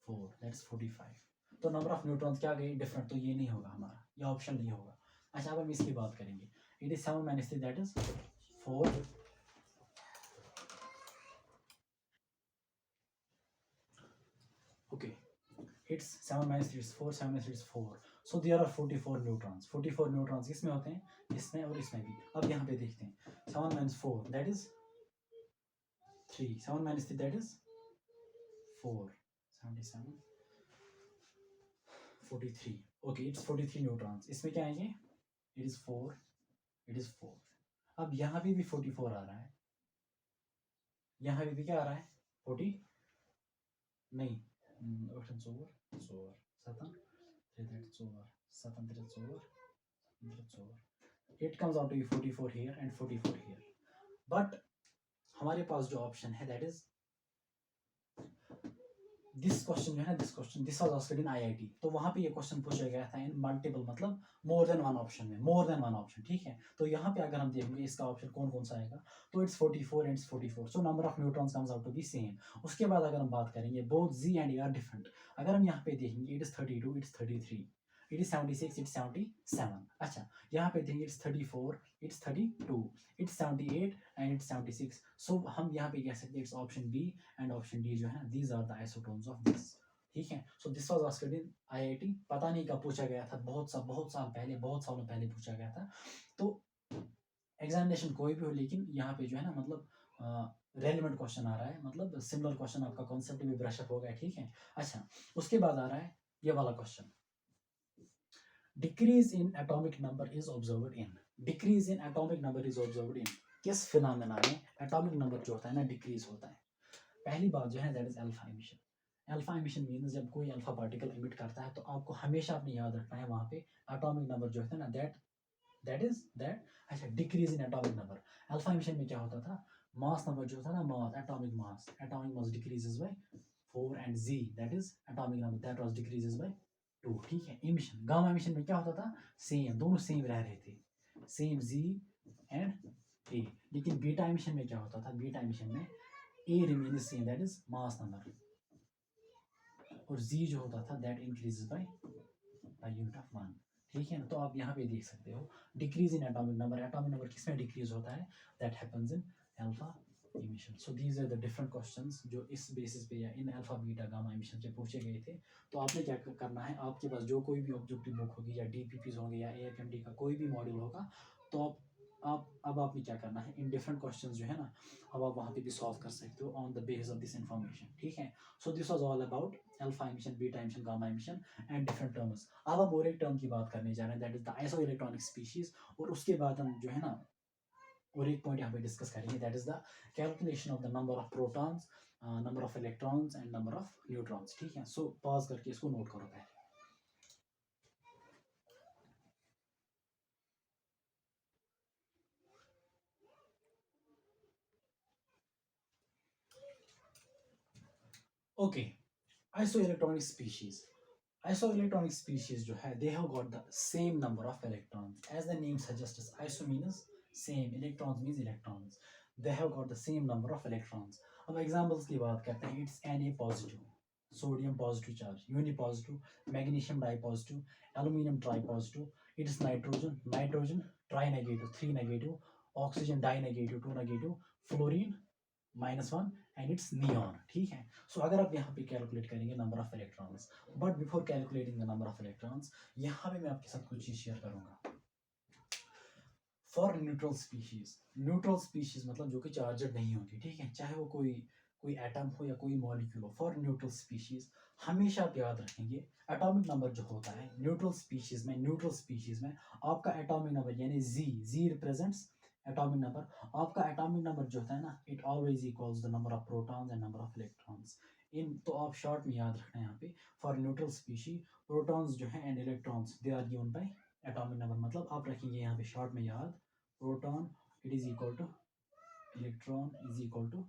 4, that's 45. तो नंबर ऑफ न्यूट्रॉन्स क्या गई, डिफरेंट, तो ये नहीं होगा हमारा, ये ऑप्शन नहीं होगा. अच्छा, अब हम इसकी बात करेंगे. It is 7 minus 3, that is 4. Okay, it's 7 minus 3 is 4, 7 minus 3 is 4. So there are 44 neutrons. 44 neutrons किसमें होते हैं? इसमें और इसमें भी. अब यहाँ पे देखते हैं. 7 minus 4 that is 3. 7 minus 3 that is 4. 77. 43. Okay, it's 43 neutrons. इसमें क्या आएंगे? It is 4. It is 4. अब यहाँ पे भी 44 आ रहा है. यहाँ पे भी क्या आ रहा है? 40 नहीं. 8 and 4. 7. 3 4. 7 3 4. 4. It comes out to be 44 here and 44 here. But हमारे पास जो ऑप्शन है that is दिस क्वेश्चन जो है ना, this was asked in IIT. तो वहां पे ये क्वेश्चन पूछा गया था इन मल्टीपल, मतलब मोर देन वन ऑप्शन में, मोर देन वन ऑप्शन. ठीक है, तो यहाँ पे अगर हम देखेंगे इसका ऑप्शन कौन कौन सा आएगा, तो it's 44 and 44. So number of neutrons comes out to be same. उसके बाद अगर हम बात करेंगे both Z and A are different. अगर हम यहाँ पे देखेंगे it is 32, it's 33, it is 76, it's 77. अच्छा, यहाँ पे देखेंगे it's 34, it's 32, it's 78 and it's 76. सो हम यहाँ पे कह सकते हैं it's option B and option D जो है, these are the isotones of this. ठीक है, so this was asked in IIT. पता नहीं कब पूछा गया था, बहुत साल पहले, बहुत सालों पहले पूछा गया था. तो एग्जामिनेशन कोई भी हो, लेकिन यहाँ पे जो है ना, मतलब रेलिवेंट क्वेश्चन आ रहा है, मतलब सिमिलर क्वेश्चन, आपका कॉन्सेप्ट भी ब्रशअप हो गया. ठीक है, अच्छा, उसके बाद आ रहा है ये वाला question. Decrease in atomic number is observed in. Decrease in atomic number is observed in. किस फिनोमेना में एटॉमिक नंबर जो होता है ना डिक्रीज होता है? पहली बात जो है that is alpha emission. Alpha emission means जब कोई अल्फा पार्टिकल एमिट करता है, तो आपको हमेशा अपने याद रखना है वहाँ पे एटॉमिक नंबर जो है ना दैट. अच्छा, decrease in atomic number. Alpha emission में क्या होता था, मास नंबर जो था ना, mass, atomic mass decreases by 4 and Z that is atomic number that was decreases by 2. ठीक है, एमिशन, गामा एमिशन में क्या होता था, सेम, दोनों सेम रह रहे थे, सेम जी एंड ए. लेकिन बीटा एमिशन में क्या होता था, बीटा एमिशन में A remains same that is mass number, और जी जो होता था that increases by unit of 1. ठीक है ना, तो आप यहाँ पे देख सकते हो decrease in atomic number. Atomic number किस में डिक्रीज होता है, that happens in alpha emission. So these are the different questions जो इस बेसिस पे या in alpha beta gamma emission से पूछे गए थे. तो आपने क्या करना है, आपके पास जो कोई भी ऑब्जेक्टिव बुक होगी या डीपीपीज होंगे या एएफएमडी का कोई भी मॉड्यूल होगा, तो अब आपने क्या करना है, इन डिफरेंट क्वेश्चंस जो है ना, अब आप वहाँ पे भी सॉल्व कर सकते हो on the basis of this information. ठीक है, so this was all about alpha emission, beta emission, gamma emission and different terms. अब हम और एक टर्म की बात करने जा रहे हैं that is the iso electronic species. और उसके बाद हम जो है ना और एक पॉइंट यहाँ पे डिस्कस करेंगे that is the calculation of the number of protons, number of electrons and number of neutrons. ठीक है, सो पॉज करके इसको नोट करो पहले. Okay, isoelectronic species. Isoelectronic species जो है they have got the same number of electrons. As the name suggests, iso means same, electrons means electrons. They have got the same number of electrons. अब examples की बात करते हैं. It's Na positive, sodium positive charge, uni positive, magnesium dipositive, aluminum tripositive. It's nitrogen tri negative, 3 negative, oxygen di negative, 2 negative, fluorine -1 and it's neon. ठीक है, सो अगर आप यहाँ पे कैलकुलेट करेंगे number of electrons, but before calculating the number of electrons, यहाँ पे मैं आपके साथ कुछ चीज शेयर करूंगा. फॉर न्यूट्रल स्पीशीज मतलब जो कि चार्जर नहीं होगी. ठीक है, चाहे वो कोई एटम हो या कोई मॉलिक्यूल हो. फॉर न्यूट्रल स्पीशीज हमेशा आप याद रखेंगे एटॉमिक नंबर जो होता है न्यूट्रल स्पीशीज में आपका एटॉमिक नंबर यानी जी रिप्रेजेंट्स एटॉमिक नंबर. आपका एटॉमिक नंबर जो होता है ना, it always equals the number of protons and number of electrons. इन तो आप शॉर्ट में याद रखना है यहाँ पे फॉर न्यूट्रल स्पीशी प्रोटॉन्स जो है and electrons they are given by atomic number. मतलब आप रखेंगे यहाँ पे शॉर्ट में याद, proton it is equal to electron is equal to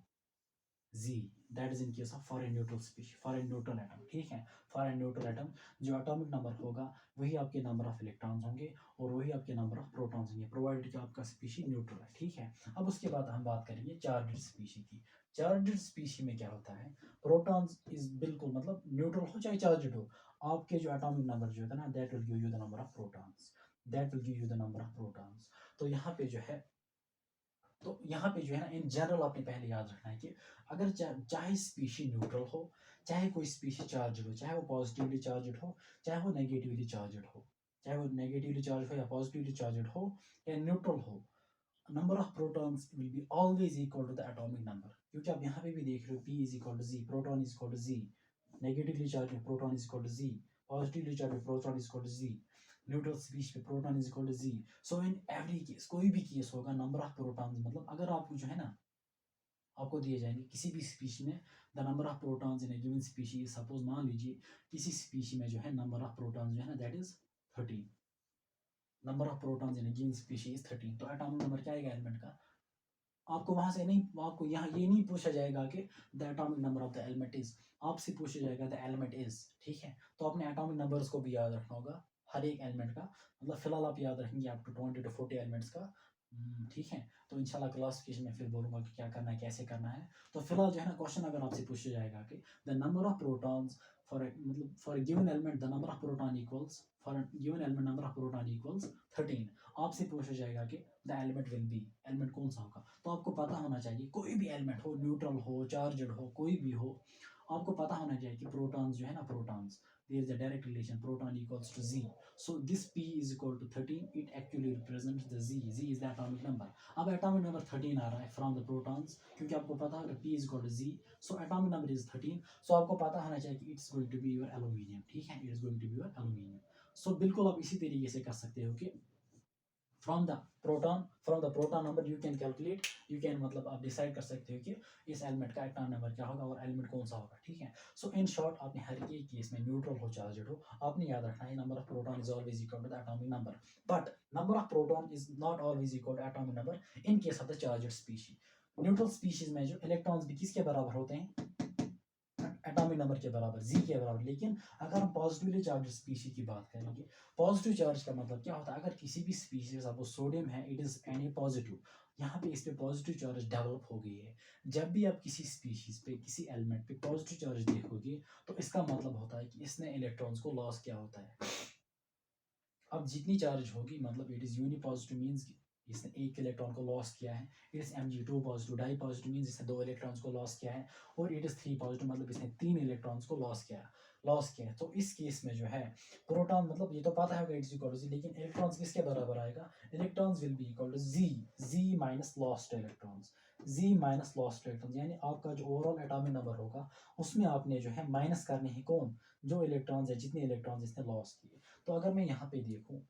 Z. That is in case of for a neutral species, for a neutral atom. ठीक है, for a neutral atom जो एटॉमिक नंबर होगा वही आपके नंबर ऑफ इलेक्ट्रॉन्स होंगे और वही आपके नंबर ऑफ प्रोटॉन्स होंगे, प्रोवाइडेड कि आपका स्पीशी न्यूट्रल है. ठीक है, अब उसके बाद हम बात करेंगे चार्ज्ड स्पीशी की. चार्ज्ड स्पीशी में क्या होता है, प्रोटॉन्स इज बिल्कुल मतलब न्यूट्रल हो चाहे चार्ज्ड हो, आपके जो एटॉमिक नंबर जो होता है ना that will give you the number of protons, तो यहाँ पे जो है तो यहाँ पे जो है ना इन जनरल आपने पहले याद रखना है कि अगर चाहे स्पीशी न्यूट्रल हो, चाहे कोई स्पीशी चार्ज हो, चाहे वो पॉजिटिवली चार्ज हो, चाहे वो नेगेटिवली चार्ज हो, चाहे वो नेगेटिवली चार्ज हो या पॉजिटिवली चार्ज हो या न्यूट्रल हो, number of protons will be always equal to the atomic number. क्योंकि आप यहाँ पे भी देख रहे हो P is equal to Z, proton is equal to Z, negatively charge में proton is equal to Z, positively charge में proton is equal to Z, neutral speech पे proton is equal to Z। So in every case, कोई भी case होगा, number of protons मतलब अगर आपको जो है ना आपको दिए जाएंगे किसी भी स्पीशी में the number of protons in A given species, suppose मान लीजिए किसी स्पीशी में जो है नंबर ऑफ प्रोटॉन्स जो है ना that is 13, number of protons in A given species is 13, तो एटॉमिक नंबर क्या आएगा एलिमेंट का? आपको वहां से नहीं, आपको यहाँ ये नहीं पूछा जाएगा कि the atomic number of the element is, आपसे पूछा जाएगा द एलिमेंट इज। ठीक है, तो आपने एटॉमिक नंबर्स को भी याद रखना होगा हर एक एलिमेंट का, मतलब फिलहाल आप याद रखेंगे आप टू 20 to 40 एलिमेंट्स का। ठीक है, तो इंशाल्लाह क्लासिफिकेशन में फिर बोलूंगा कि क्या करना है कैसे करना है। तो फिलहाल जो है ना क्वेश्चन अगर आपसे पूछा जाएगा कि the number of protons for मतलब for given element the number of proton equals, for given element number of proton equals 13, आपसे पूछा जाएगा कि the element will be, element कौन सा होगा। तो आपको पता होना चाहिए कोई भी एलिमेंट हो, न्यूट्रल हो, चार्जड हो, कोई भी हो, आपको पता होना चाहिए कि प्रोटॉन्स जो है ना protons, there is a direct relation proton equals to Z। so this P is equal to 13, it actually represents the Z is the atomic number। अब atomic number 13 आ रहा है from the protons, क्योंकि आपको पता है कि P is equal to Z, so atomic number is 13, so आपको पता होना चाहिए कि it's going to be your aluminium। ठीक है, it is going to be your aluminium। so बिल्कुल आप इसी तरीके से कर सकते हो कि from the proton number you can calculate, you can मतलब आप डिसाइड कर सकते हो कि इस एलिमेंट का एटॉमिक नंबर क्या होगा और एलिमेंट कौन सा होगा। ठीक है, सो इन शॉर्ट आपने हर एक केस में न्यूट्रल हो चार्जड हो आपने याद रखना है number of proton is always equal to the atomic number, but number of proton is not always equal to atomic number in case of the charged species. Neutral species में जो electrons भी किसके बराबर होते हैं? एटॉमिक नंबर के बराबर, Z के बराबर। लेकिन अगर हम पॉजिटिवली चार्ज स्पीशी की बात करेंगे, पॉजिटिव चार्ज का मतलब क्या होता है? अगर किसी भी स्पीशीज सपोज सोडियम है, it is N A positive, यहाँ पे इस पे पॉजिटिव चार्ज डेवलप हो गई है। जब भी आप किसी स्पीशीज पे किसी एलिमेंट पे पॉजिटिव चार्ज देखोगे तो इसका मतलब होता है कि इसने इलेक्ट्रॉन्स को लॉस किया होता है। अब जितनी चार्ज होगी मतलब it is uni positive means इसने एक इलेक्ट्रॉन को लॉस किया है, it is Mg2 positive, di positive means इसने दो इलेक्ट्रॉन्स को लॉस किया है, और इट इज 3 पॉजिटिव मतलब इसने तीन इलेक्ट्रॉन्स को लॉस किया है। तो इस केस में जो है प्रोटॉन मतलब ये तो पता है इट्स इक्वल टू Z, लेकिन इलेक्ट्रॉन्स किसके बराबर आएगा? Electrons will be equal to Z minus lost electrons, Z minus lost electrons, यानी आपका जो ओवरऑल एटॉमिक नंबर होगा उसमें आपने जो है माइनस करने हैं कौन? जो इलेक्ट्रॉन्स है, जितने इलेक्ट्रॉन्स इसने लॉस किए। तो अगर मैं यहाँ पे देखूँ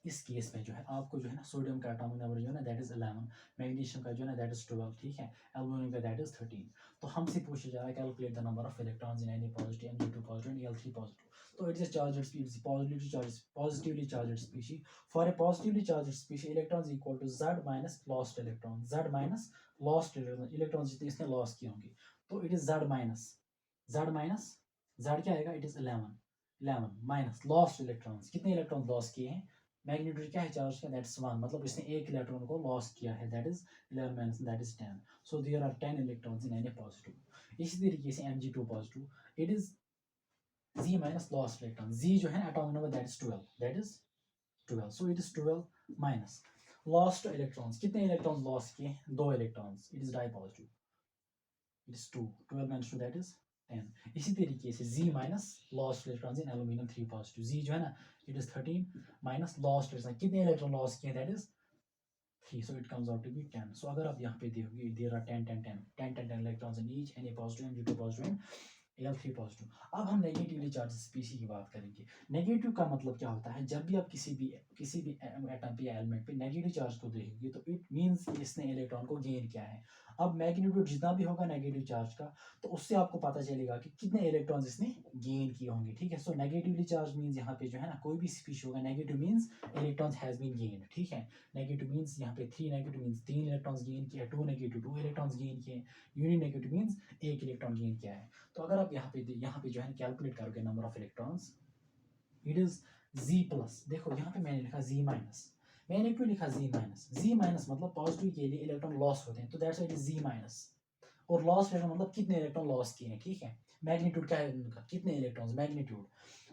इस केस में जो है आपको जो है ना सोडियम का एटॉमिक नंबर जो है ना दैट इज 11, मैग्नीशियम का जो है ना दैट इज 12, ठीक है, एल्युमिनियम का दैट इज 13। तो हमसे पूछा जा रहा है calculate the number of electrons in any positive, Mg2 positive and Al3 positive. तो it is charged species, positively charged species. For a positively charged species electrons equal to Z minus lost electron, Z minus lost electron जितने इसने loss किए होंगे। तो it is Z minus Z क्या आएगा? It is 11 minus lost electrons, कितने electron loss किए हैं? मैग्नीट्यूड क्या है चार्ज का? दैट्स 1, मतलब इसने एक इलेक्ट्रॉन को लॉस किया है, that is 11 minus that is 10, so there are 10 electrons in any positive. इसी तरीके से Mg2 positive, it is Z minus lost electron, Z जो है atomic number that is 12, so it is 12 minus lost electrons, कितने electron loss किए? दो electrons, it is di positive, it is 2, 12 minus 2 that is 10। इसी तरीके से Z minus lost electrons in aluminium 3 positive, Z जो है ना it is 13 minus lost electron, कितने इलेक्ट्रॉन लॉस किए? That is 3, so it comes out to be 10। so अगर आप यहाँ पे देखोगे there are 10 electrons in each, Na positive, Mg2 positive and Al3 positive. अब हम नेगेटिवली चार्ज स्पीशीज की बात करेंगे। नेगेटिव का मतलब क्या होता है? जब भी आप किसी भी एटम पे या एलिमेंट पे नेगेटिव चार्ज को देखोगे तो इट मींस कि इसने इलेक्ट्रॉन को गेन किया है। अब मैग्नीट्यूड जितना भी होगा नेगेटिव चार्ज का तो उससे आपको पता चलेगा कि कितने इलेक्ट्रॉन्स इसने गेन किए होंगे। ठीक है, सो नेगेटिवली चार्ज मींस यहाँ पे जो है ना कोई भी स्पीशीज होगा negative means electrons has been gained. ठीक है, नेगेटिव मींस यहाँ पे 3 नेगेटिव मींस 3 इलेक्ट्रॉन्स गेन किया, 2 नेगेटिव 2 इलेक्ट्रॉन्स गेन किए, uni negative means 1 electron gain किया है। तो अगर आप यहाँ पे जो है कैलकुलेट करोगे number of electrons, it is Z plus, देखो यहाँ पे मैंने लिखा Z माइनस, मैंने क्यों लिखा Z माइनस? Z माइनस मतलब पॉजिटिव के लिए इलेक्ट्रॉन लॉस होते हैं, तो that's it is Z minus, और लॉस्ट इलेक्ट्रॉन मतलब कितने इलेक्ट्रॉन लॉस किए हैं, ठीक है। मैग्नीट्यूड क्या है उनका, कितने इलेक्ट्रॉन्स, मैग्नीट्यूड।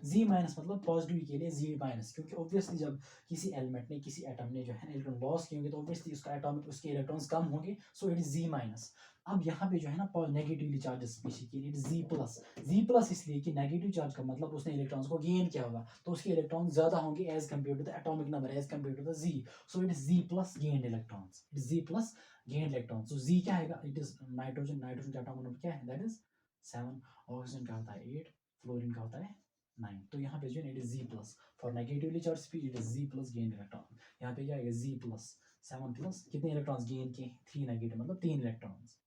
जी माइनस मतलब पॉजिटिव के लिए जी माइनस, क्योंकि ऑब्वियसली जब किसी एलिमेंट ने, किसी एटम ने जो है इलेक्ट्रॉन लॉस किए होंगे तो ऑब्वियसली उसका एटॉमिक, उसके इलेक्ट्रॉन्स कम होंगे, so it is Z minus. अब यहाँ पे जो है ना नेगेटिवली चार्ज स्पीशीज के लिए जी प्लस। जी प्लस इसलिए कि नेगेटिव चार्ज का मतलब उसने इलेक्ट्रॉन्स को गेन किया होगा, तो उसके इलेक्ट्रॉन ज्यादा होंगे as compare to the atomic number, as compare to the Z. So it is Z plus gained electrons, it is Z plus gained electrons. So Z क्या है, इट इज नाइट्रोजन, नाइट्रोजन का atomic number क्या है, that is 7, oxygen का होता है 8, fluorine का होता है 9। तो यहाँ पे जो है it is Z plus for negatively charge species, it is Z plus gained electron. यहाँ पे क्या है, जी प्लस 7 प्लस कितने इलेक्ट्रॉन्स गेन किए, 3 नेगेटिव मतलब 3 इलेक्ट्रॉन्स।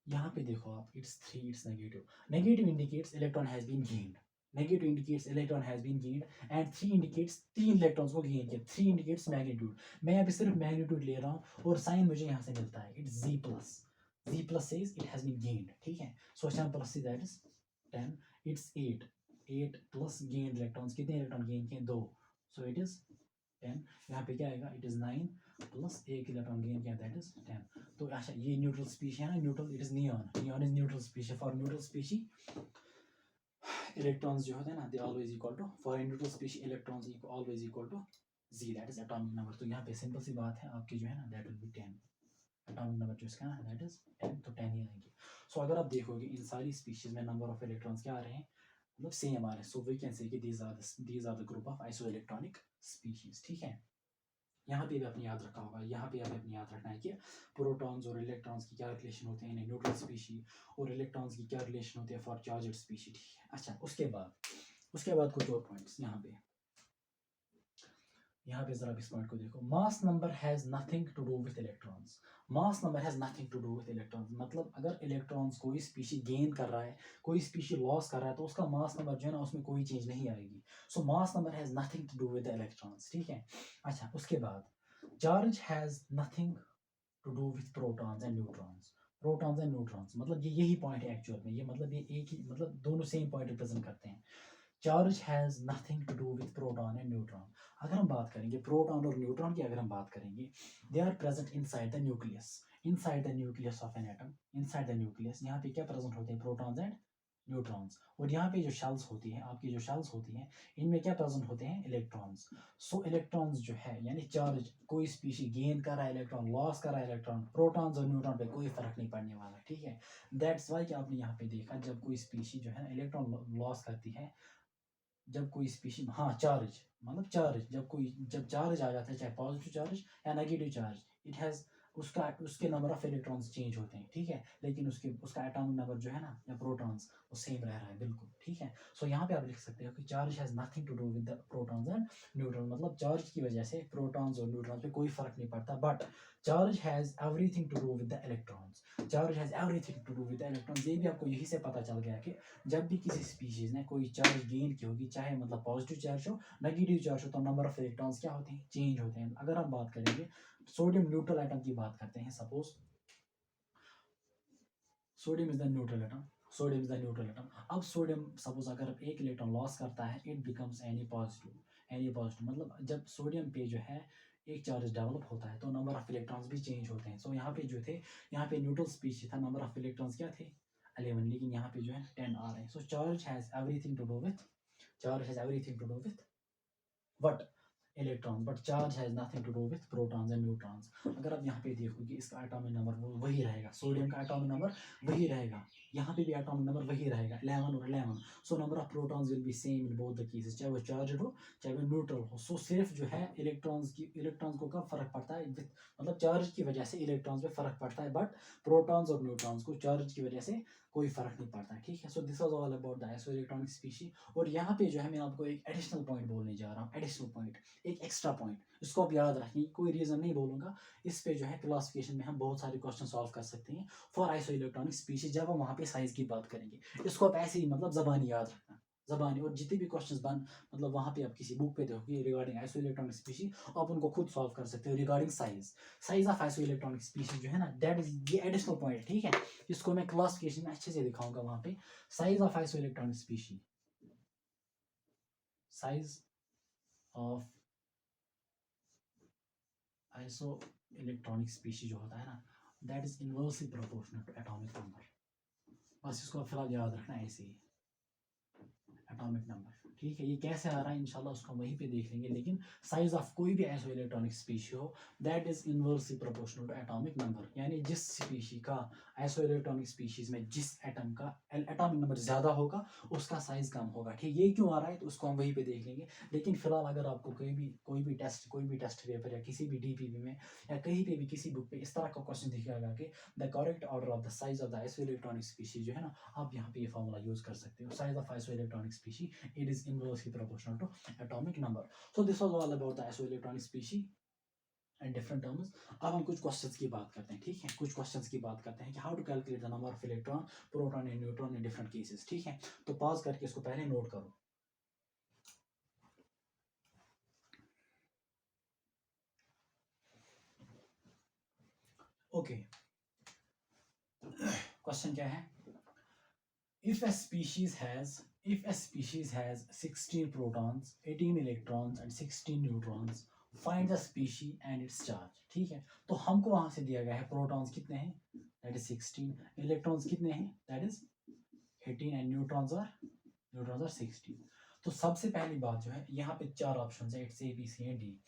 यहाँ पे देखो आप, it's 3, it's negative. Negative indicates electron has been gained, negative indicates electron has been gained, and 3 indicates 3 electrons को गेन किया, 3 इंडिकेट्स मैग्नीट्यूड। मैं यहाँ पे सिर्फ मैग्नीट्यूड ले रहा हूँ और साइन मुझे यहाँ से मिलता है, it's Z plus. Z plus says it has been gained, ठीक है। So 7 plus C that is 10, it's 8, 8 plus gained electrons, कितने इलेक्ट्रॉन गेन किए, 2, सो इट इज 10। यहाँ पे क्या आएगा, इट इज 9 प्लस एक इलेक्ट्रॉन गेन किया, दैट इज 10। तो अच्छा ये न्यूट्रल स्पीशी है ना, neutral, it is neon, neon is neutral species. For neutral species electrons जो होते हैं ना, they always equal to, for neutral species electrons always equal to Z, that is atomic number. तो यहाँ पे सिंपल सी बात है आपकी जो है ना, that will B 10, atomic number जो इसका ना दैट इज 10, तो 10 ही आएंगे। सो अगर आप देखोगे इन सारी स्पीशीज में नंबर ऑफ इलेक्ट्रॉन्स क्या आ रहे हैं, मतलब सेम आ रहे हैं। सो वी कैन से कि these are the group of isoelectronic species, ठीक है। यहाँ पे भी आपने याद रखा होगा, यहाँ पे आपने अपने याद रखना है कि प्रोटॉन्स और इलेक्ट्रॉन्स की क्या रिलेशन होते हैं इन न्यूट्रल स्पीशी, और इलेक्ट्रॉन्स की क्या रिलेशन होती है फॉर चार्जड स्पीशी, ठीक है। अच्छा उसके बाद कुछ और पॉइंट्स यहाँ पे जरा इस पॉइंट को देखो, mass number has nothing to do with electrons. Mass number has nothing to do with electrons मतलब अगर इलेक्ट्रॉन्स कोई स्पीशी गेन कर रहा है, कोई स्पीशी लॉस कर रहा है, तो उसका मास नंबर जो है ना उसमें कोई चेंज नहीं आएगी। So mass number has nothing to do with the electrons, ठीक है। अच्छा उसके बाद charge has nothing to do with protons and neutrons. Protons and neutrons मतलब ये यही पॉइंट है एक्चुअल में, ये मतलब ये एक ही, मतलब दोनों सेम पॉइंट रिप्रेजेंट करते हैं। Charge has nothing to do with proton and neutron. अगर हम बात करेंगे प्रोटॉन और न्यूट्रॉन की, अगर हम बात करेंगे, they are present inside the nucleus, inside the nucleus of an atom, inside the nucleus. यहाँ पे क्या प्रेजेंट होते हैं, प्रोटॉन्स एंड न्यूट्रॉन्स। और यहाँ पे जो शेल्स होती है, आपकी जो शेल्स होती हैं, इनमें क्या प्रेजेंट होते हैं, इलेक्ट्रॉन्स। सो इलेक्ट्रॉन्स जो है यानी चार्ज, कोई स्पीशी गेन कर रहा है इलेक्ट्रॉन, लॉस कर रहा है इलेक्ट्रॉन, प्रोटॉन्स और न्यूट्रॉन पे कोई फर्क नहीं पड़ने वाला, ठीक है। दैट्स वाई कि आपने यहाँ पे देखा जब कोई स्पीशी जो है ना इलेक्ट्रॉन लॉस करती है, जब कोई स्पीशी, हाँ चार्ज मतलब चार्ज, जब चार्ज आ जाता है, चाहे पॉजिटिव चार्ज या नेगेटिव चार्ज, इट हैज उसका, उसके नंबर ऑफ इलेक्ट्रॉन्स चेंज होते हैं, ठीक है। लेकिन उसका एटॉमिक नंबर जो है ना या प्रोटॉन्स, वो सेम रह रहा है बिल्कुल, ठीक है। सो यहाँ पे आप लिख सकते हो कि charge has nothing to do with the protons and neutron, मतलब चार्ज की वजह से प्रोटॉन्स और न्यूट्रॉन्स पे कोई फर्क नहीं पड़ता, but charge has everything to do with the electrons. Charge has everything to do with the electrons, ये भी आपको यही से पता चल गया कि जब भी किसी स्पीशीज ने कोई चार्ज गेन की होगी, चाहे मतलब पॉजिटिव चार्ज हो, नेगेटिव चार्ज हो, तो नंबर ऑफ इलेक्ट्रॉन्स क्या होते हैं, चेंज होते हैं। अगर हम बात करेंगे सोडियम न्यूट्रल एटम की बात करते हैं, suppose sodium is the neutral atom, sodium is the neutral atom. अब सोडियम सपोज अगर एक इलेक्ट्रॉन लॉस करता है, it becomes any positive, any positive मतलब जब सोडियम पे जो है एक चार्ज डेवलप होता है, तो नंबर ऑफ इलेक्ट्रॉन्स भी चेंज होते हैं। सो यहाँ पे जो थे, यहाँ पे न्यूट्रल स्पीशीज था, नंबर ऑफ इलेक्ट्रॉन्स क्या थे, 11, लेकिन यहाँ पे जो है 10 आ रहे हैं। So charge has everything to do with, charge has everything to do with what, electron, but charge has nothing to do with protons and neutrons. अगर आप यहाँ पे देखोगे इसका एटॉमिक नंबर वो वही रहेगा, सोडियम का एटॉमिक नंबर वही रहेगा, यहाँ पे भी एटॉमिक नंबर वही रहेगा 11 और 11। सो number of protons will B same in both the cases, चाहे वो चार्ज हो चाहे वो न्यूट्रल हो। सो सिर्फ जो है इलेक्ट्रॉन्स को कब फर्क पड़ता है, मतलब चार्ज की वजह से इलेक्ट्रॉन्स पे फर्क पड़ता है, बट प्रोटॉन्स और न्यूट्रॉन्स को चार्ज की वजह से कोई फर्क नहीं पड़ता है, ठीक है। So this was all about the iso electronic species. और यहाँ पे जो है मैं आपको एक एडिशनल पॉइंट बोलने जा रहा हूँ, एडिशनल पॉइंट, एक एक्स्ट्रा पॉइंट, इसको आप याद रखिए, कोई रीजन नहीं बोलूंगा। इस पे जो है क्लासिफिकेशन में हम बहुत सारे क्वेश्चन सॉल्व कर सकते हैं फॉर आइसो इलेक्ट्रॉनिक स्पीशीज, जब हम वहाँ पे साइज की बात करेंगे। इसको आप ऐसे ही मतलब जबानी याद रखना, जबानी। और जितने भी क्वेश्चंस बन मतलब वहाँ पे आप किसी बुक पे देखोगे रिगार्डिंग आइसो इलेक्ट्रॉनिक स्पीशीज, आप उनको खुद सॉल्व कर सकते हो regarding size, size of isoelectronic species जो है ना, दैट इज ये एडिशनल पॉइंट, ठीक है। इसको मैं क्लासिफिकेशन में अच्छे से दिखाऊंगा वहाँ पे, size of isoelectronic species, size of isoelectronic species जो होता है ना, that is inversely proportional to atomic number. बस इसको फिलहाल याद रखना ऐसे ही, एटॉमिक नंबर। ठीक है, ये कैसे आ रहा है इंशाल्लाह उसको वहीं पे देख लेंगे, लेकिन साइज ऑफ कोई भी ऐसा इलेक्ट्रॉनिक स्पीशी हो that is inversely proportional to atomic number, यानी जिस स्पीशी का ऐसो इलेक्ट्रॉनिक स्पीशीज में जिस एटम का एटॉमिक नंबर ज्यादा होगा उसका साइज कम होगा। ठीक, ये क्यों आ रहा है तो उसको हम वहीं पे देख लेंगे। लेकिन फिलहाल अगर आपको कोई भी टेस्ट पेपर या किसी भी डीपीपी में या कहीं पे भी किसी बुक पे इस तरह का क्वेश्चन दिखेगा कि the correct order of the size of the iso electronic species, जो है ना, आप यहाँ पे ये फॉर्मूला यूज कर सकते हो, size of isoelectronic species it is inversely proportional to atomic number. So this was all about the isoelectronic species and different terms. अब हम कुछ क्वेश्चंस की बात करते हैं। ठीक है, कुछ क्वेश्चंस की बात करते हैं कि how to calculate the number of electron, proton and neutron in different cases. ठीक है, तो पॉज करके इसको पहले नोट करो। ओके, क्वेश्चन क्या है? if a species has 16 protons, 18 electrons and 16 neutrons, find the species and its charge। ठीक है, तो हमको वहां से दिया गया है प्रोटॉन्स कितने हैं, दैट इज 16, इलेक्ट्रॉन्स कितने हैं, that is 18 and neutrons are 16। तो सबसे पहली बात जो है, यहाँ पे चार ऑप्शन है, it's A B C and D.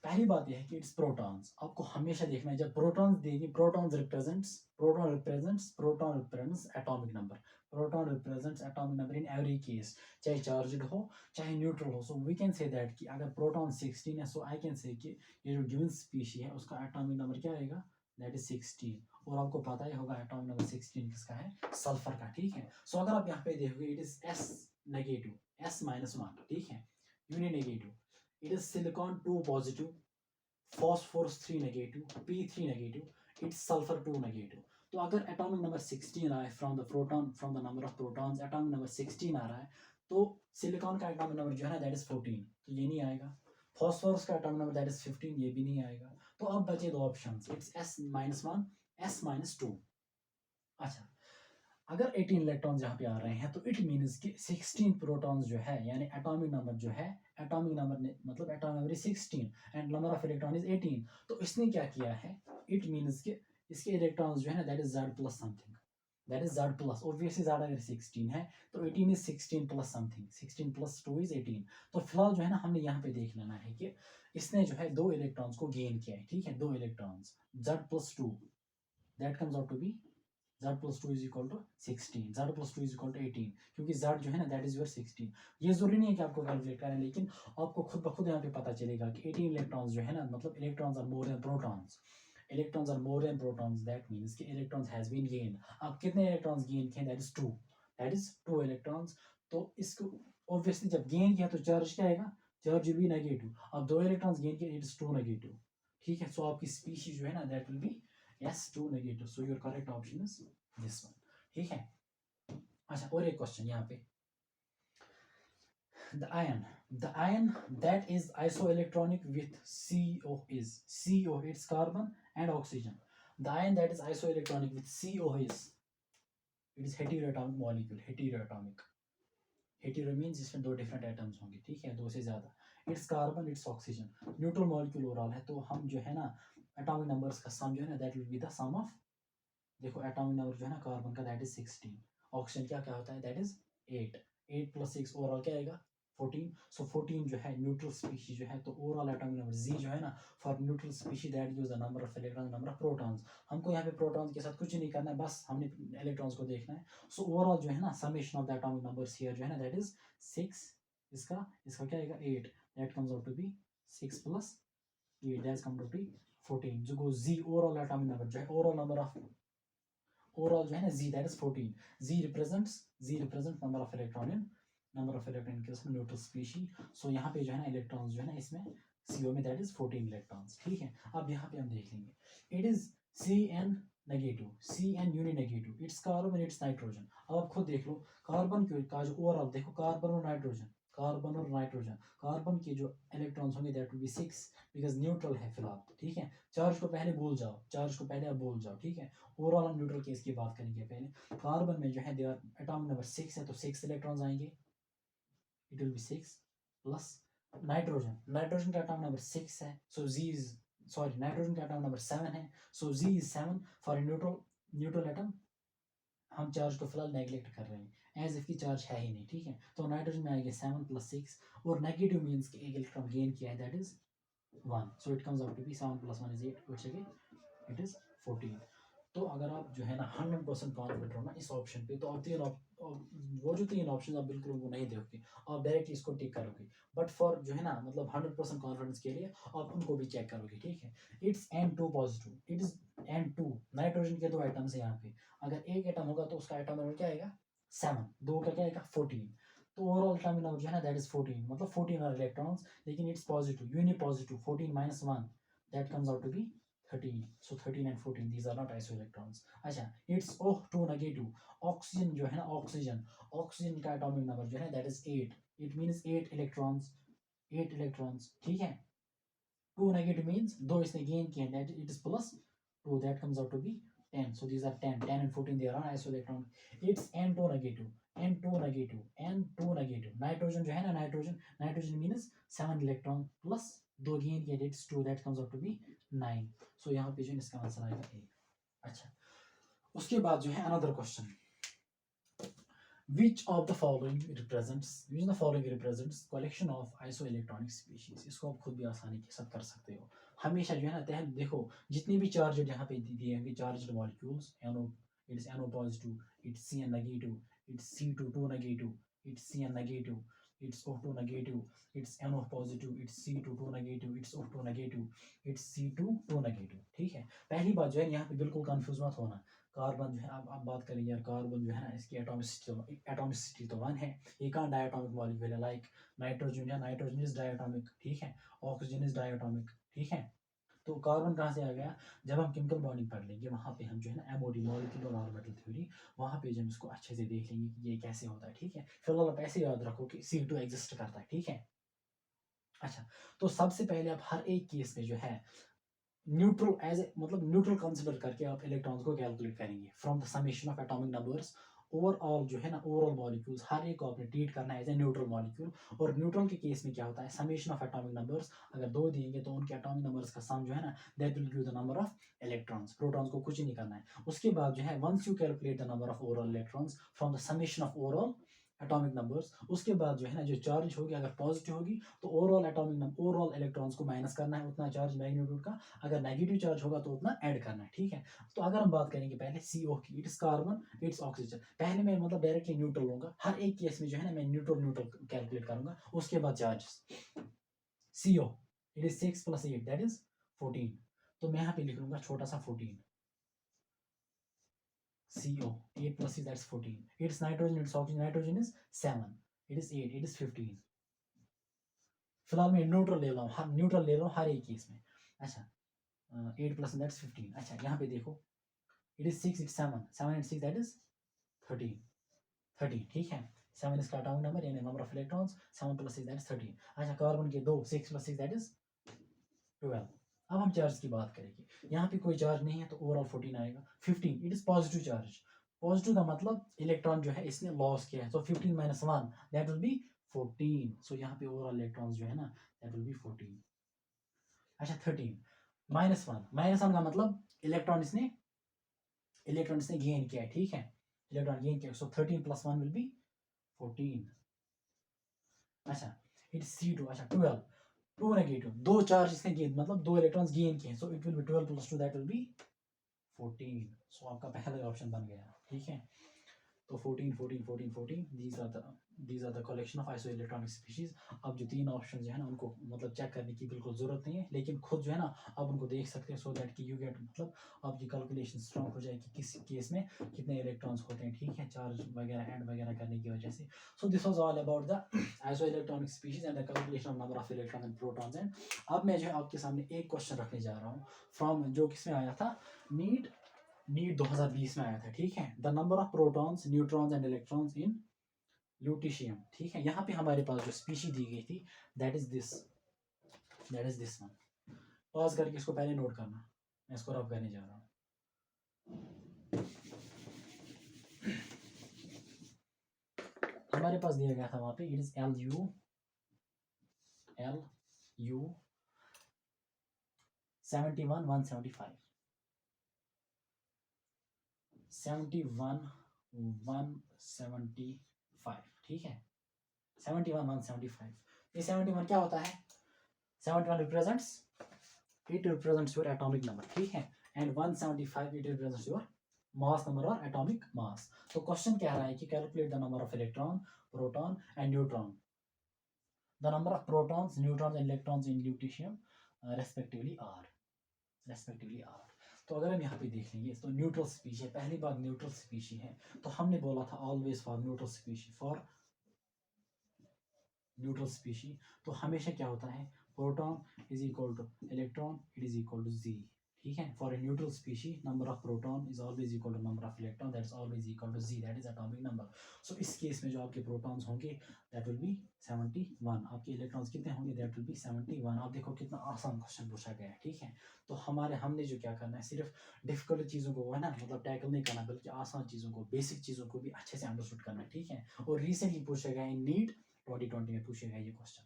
पहली बात यह है कि इट्स प्रोटॉन्स। आपको हमेशा देखना है जब प्रोटॉन्स देगी, proton represents atomic number, proton represents atomic number in every case, चाहे चार्ज्ड हो चाहे न्यूट्रल हो। So we can say that कि अगर प्रोटॉन 16 है, सो आई कैन से कि ये जो गिवन स्पीशी है उसका एटॉमिक नंबर क्या आएगा, दैट इज 16। और आपको पता ही होगा एटॉमिक नंबर 16 किसका है, सल्फर का। ठीक है, सो अगर आप यहाँ पे देखोगे it is S negative, S-1, ठीक है, uninegative, it is silicon 2 positive, phosphorus 3 negative, P3 negative, it's sulfur 2 negative। तो अगर एटॉमिक नंबर 16 आ रहा है from the number of protons, atomic number 16 आ रहा है, तो सिलिकॉन का एटॉमिक नंबर जो है ना दैट इज 14, तो ये नहीं आएगा। फॉस्फोरस का एटॉमिक नंबर दैट इज 15, ये भी नहीं आएगा। तो अब बचे दो ऑप्शंस, इट्स S-1, S-2। अच्छा, अगर 18 इलेक्ट्रॉन यहाँ पे आ रहे हैं तो इट मीन्स कि 16 प्रोटॉन्स जो है, यानी एटॉमिक नंबर जो है, एटॉमिक नंबर मतलब atomic number 16 and number of electron is 18। तो इसने क्या किया है, इट मीन्स कि इसके इलेक्ट्रॉन्स जो है ना that is Z plus something, that is Z plus, obviously Z अगर 16 है तो 18 is 16 plus something, 16 plus 2 is 18। तो फिलहाल जो है ना हमने यहाँ पे देख लेना है कि इसने जो है दो इलेक्ट्रॉन्स को गेन किया है। ठीक है, दो electrons Z plus 2, that comes out to be Z plus 2 is equal to 16, Z plus 2 is equal to 18, क्योंकि Z जो है ना दैट इज योर 16। ये जरूरी नहीं है कि आपको कैलकुलेट करें, लेकिन आपको खुद ब खुद यहाँ पे पता चलेगा कि 18 इलेक्ट्रॉन्स जो है ना, मतलब electrons are more than protons, electrons are more than protons, that means कि इलेक्ट्रॉन्स हैज बीन गेन्ड। अब कितने इलेक्ट्रॉन्स गेन किए, that is 2, that is 2 electrons. तो इसको ऑब्वियसली जब गेन किया तो चार्ज क्या आएगा, चार्ज विल बी नेगेटिव। अब दो इलेक्ट्रॉन्स गेन किए, इट इज 2 नेगेटिव। ठीक है, सो आपकी स्पीशीज जो है ना that will be S2 negative. So your correct option is this one. ठीक है, अच्छा और एक क्वेश्चन यहाँ पे, the ion that is isoelectronic with CO is CO, it's carbon and oxygen। The ion that is isoelectronic with CO is, it is heteroatomic molecule, hetero means जिसमें दो different atoms होंगे। ठीक है, दो से ज्यादा, it's carbon it's oxygen, neutral molecule overall है। तो हम जो है ना एटॉमिक नंबर्स का सम जो है ना that will be the sum of, देखो एटॉमिक नंबर जो है ना कार्बन का दैट इज 16, ऑक्सीजन क्या क्या होता है दैट इज 8, 8 प्लस 6 ओवरऑल क्या आएगा 14। सो 14 जो है न्यूट्रल स्पीशीज जो है, तो ओवरऑल एटॉमिक नंबर Z जो है ना for neutral species that gives the number of electrons, number of protons. हमको यहाँ पे प्रोटॉन्स के साथ कुछ नहीं करना है, बस हमने इलेक्ट्रॉन्स को देखना है। सो ओवरऑल जो है ना summation of the atomic numbers here जो है ना दैट इज 6, इसका इसका क्या आएगा 8, that comes out to be 6 plus 8, that comes out to be 14। जो गो Z ओवरऑल एटॉमिक नंबर जो है, ओवरऑल नंबर ऑफ ओवरऑल जो है ना Z that is 14, Z represent number of electron के उसमें न्यूट्रल स्पीशी। सो यहाँ पे जो है ना इलेक्ट्रॉन्स जो है ना इसमें CO में दैट इज 14 इलेक्ट्रॉन्स। ठीक है, अब यहाँ पे हम देख लेंगे, it is CN negative, CN uninegative, it's carbon it's nitrogen. अब आप खुद देख लो कार्बन का जो ओवरऑल देखो, कार्बन के जो इलेक्ट्रॉन्स होंगे that will B 6, because neutral है फिलहाल। ठीक है, चार्ज को पहले भूल जाओ, आप भूल जाओ। ठीक है, ओवरऑल हम न्यूट्रल केस की बात करेंगे पहले। कार्बन में जो है देयर एटॉमिक नंबर 6 है, तो 6 इलेक्ट्रॉन्स आएंगे, it will B 6 plus nitrogen का एटॉमिक नंबर 6 है, सो Z इज सॉरी नाइट्रोजन का एटॉमिक नंबर 7 है, सो Z is 7 for neutral atom. हम चार्ज को फिलहाल नेग्लेक्ट कर रहे हैं, एज इफ की चार्ज है ही नहीं, ठीक है। तो नाइट्रोजन में आएगा 7 + 6, और नेगेटिव मीन्स कि एक इलेक्ट्रॉन गेन किया है, that is 1, so it comes out to be 7 + 1 is 8, which again it is 14। तो अगर आप जो है ना 100% कॉन्फिडेंट हो ना इस ऑप्शन पे, तो आप वो जो 3 ऑप्शन आप बिल्कुल वो नहीं देखोगे, आप डायरेक्टली इसको टिक करोगे। बट फॉर जो है ना मतलब 100% कॉन्फिडेंस के लिए आप उनको भी चेक करोगे, ठीक है। It's N2 positive, it is N2, nitrogen के 2 एटम्स है यहाँ पे। अगर एक एटम होगा तो उसका एटॉमिक नंबर क्या आएगा 7, 2 का क्या आएगा 14। तो ओवरऑल एटॉमिक नंबर जो है ना दैट इज 14, मतलब 14 आर इलेक्ट्रॉन्स, लेकिन it's positive, uni positive, 14 - 1, that comes out to be 13। So 13 and 14, these are not isoelectrons। अच्छा, it's O2 negative, ऑक्सीजन जो है ना ऑक्सीजन का एटॉमिक नंबर जो है that is 8, it means 8 electrons, 8 electrons, ठीक है। 2 negative means दो इसने गेन किए, that it is plus 2, that comes out to be 10। So these are 10 and 14, they are isoelectron। It's N2 negative, N2 negative, N2 negative। Nitrogen जो है ना nitrogen means 7 electron plus 2 gain किए, it's 2, that comes out to be 9। So यहाँ पे जो इसका answer आएगा A। अच्छा, उसके बाद जो है another question, which of the following represents collection of isoelectronic species। इसको आप खुद भी आसानी के साथ कर सकते हो। हमेशा जो है ना देखो जितनी भी चार्ज यहाँ पे दिए होंगे charge molecules, NO, it's NO positive, it's CN negative, it's C2 negative, it's CN negative, it's O2 negative, it's NO positive, it's C2 negative, it's O2 negative, it's C2 negative, ठीक है। पहली बात जो है यहाँ पे बिल्कुल कंफ्यूज मत होना। कार्बन जो है, अब बात करें यार, कार्बन जो है ना इसकी एटॉमिसिटी तो 1 है, ये कहाँ डायटोमिक मॉलिक्यूल है, लाइक नाइट्रोजन या नाइट्रोजन इज डायटोमिक, ठीक है। ऑक्सीजन इज डायटोमिक, ठीक है। तो कार्बन कहाँ से आ गया, जब हम केमिकल बॉन्डिंग पढ़ लेंगे वहाँ पे हम जो है ना MOD, मॉलिक्यूलर ऑर्बिटल थ्योरी, वहाँ पे जो हम इसको अच्छे से देख लेंगे कि ये कैसे होता है, ठीक है। फिलहाल आप ऐसे याद रखो कि C2 एग्जिस्ट करता है, ठीक है। अच्छा, तो सबसे पहले आप हर एक केस में जो है न्यूट्रल एज ए मतलब न्यूट्रल कंसिडर करके आप इलेक्ट्रॉन्स को कैलकुलेट करेंगे from the summation of atomic numbers. Overall जो है ना ओवरऑल मॉलिक्यूल्स हर एक को आपने ट्रीट करना है एज ए न्यूट्रल मॉलिक्यूल। और न्यूट्रल के केस में क्या होता है, समेशन ऑफ एटॉमिक नंबर्स अगर 2 दिएंगे तो उनके एटॉमिक नंबर्स का सम जो है ना that will give the number of electrons. Protons को कुछ नहीं करना है। उसके बाद जो है once you calculate the number of overall electrons from the summation of overall atomic numbers, उसके बाद जो है ना जो चार्ज होगी अगर पॉजिटिव होगी तो ओवरऑल इलेक्ट्रॉन्स को माइनस करना है उतना चार्ज मैग्नीट्यूड का, अगर नेगेटिव चार्ज होगा तो उतना ऐड करना है, ठीक है। तो अगर हम बात करेंगे पहले CO की, इट्स कार्बन, इट्स ऑक्सीजन, पहले मैं मतलब डायरेक्टली न्यूट्रल लूंगा, हर एक केस में जो है ना मैं न्यूट्रल कैलकुलेट करूंगा। उसके बाद charge CO, it is 6 + 8 that is 14। तो मैं यहाँ पे लिख लूंगा छोटा सा 14, CO 8 + 6 that's 14, it's nitrogen, it's oxygen, nitrogen is 7, it is 8, it is 15। फिलहाल मैं न्यूट्रल ले रहा हूँ, न्यूट्रल ले रहा हूँ हर एक केस में। अच्छा, 8 + that's 15। अच्छा, यहाँ पे देखो it is 6, it's 7, 7 and 6 that is 13, ठीक है। 7 इसका एटॉमिक नंबर यानी number of electrons, 7 + 6 that is 13। अच्छा, कार्बन के 2, 6 + 6 दैट इज 12। अब हम चार्ज की बात करेंगे, यहाँ पे कोई चार्ज नहीं है तो ओवरऑल 14 आएगा। 15 it is positive charge, positive का मतलब इलेक्ट्रॉन जो है इसने लॉस किया है, तो 15 - 1 दैट विल बी 14। सो यहाँ पे ओवरऑल इलेक्ट्रॉन्स जो है ना दैट विल बी 14। अच्छा, 13 - 1, -1 का मतलब इलेक्ट्रॉन इसने गेन किया है, ठीक है। इलेक्ट्रॉन गेन किया, सो 13 + 1 विल बी 14। अच्छा, इट्स C2। अच्छा, 12, 2 नेगेटिव, 2 चार्ज इसने गेन मतलब 2 इलेक्ट्रॉन्स गेन किए, सो it will B 12 + 2 that will B 14। सो आपका पहला ऑप्शन बन गया, ठीक है। तो 14, 14, 14, 14, these are the collection of isoelectronic species। अब जो 3 ऑप्शन जो है ना उनको मतलब चेक करने की बिल्कुल जरूरत नहीं है, लेकिन खुद जो है ना आप उनको देख सकते हैं, सो दैट कि यू गेट मतलब आपकी कैलकुलेशन स्ट्रॉन्ग हो जाए कि किस केस में कितने इलेक्ट्रॉन्स होते हैं, ठीक है, चार्ज वगैरह ऐड वगैरह करने की वजह से। सो this was all about the isoelectronic species and the calculation of number of electron and protons. And अब मैं जो है आपके सामने एक क्वेश्चन रखने जा रहा हूँ फ्रॉम जो किसमें आया था, नीट 2020 में आया था, ठीक है। The number of protons, neutrons and electrons इन ल्यूटिशियम, ठीक है। यहाँ पे हमारे पास जो स्पीशी दी गई थी that is this one. Pause करके इसको पहले नोट करना, मैं इसको रब करने जा रहा हूँ। हमारे पास दिया गया था वहां पे, इट इज LU 71 175, 71 175, ठीक है, 71 175। ये 71 क्या होता है? 71 represents, it represents your atomic number, ठीक है, and 175 it represents your mass number और एटॉमिक मास। तो क्वेश्चन कह रहा है कि calculate the number of electron, proton and neutron, the number of protons, neutrons and electrons in lutetium respectively are. तो अगर हम यहाँ पे देख लेंगे तो न्यूट्रल स्पीशी है, पहली बात न्यूट्रल स्पीशी है, तो हमने बोला था always for neutral species, for neutral species तो हमेशा क्या होता है, proton is equal to electron, it is equal to Z, ठीक है। For a neutral species number of proton is always equal to number of electron, that is always equal to Z, that is atomic number. So इस case में जो आपके protons होंगे that will B 71, आपके electrons कितने होंगे, that will B 71। आप देखो कितना आसान क्वेश्चन पूछा गया है, ठीक है। तो हमने जो क्या करना है, सिर्फ डिफिकल्ट चीज़ों को है ना मतलब टैकल नहीं करना, बल्कि आसान चीज़ों को, बेसिक चीज़ों को भी अच्छे से अंडरस्टूड करना है, ठीक है। और रिसेंटली पूछा गया है नीट 2020 में पूछेगा ये क्वेश्चन।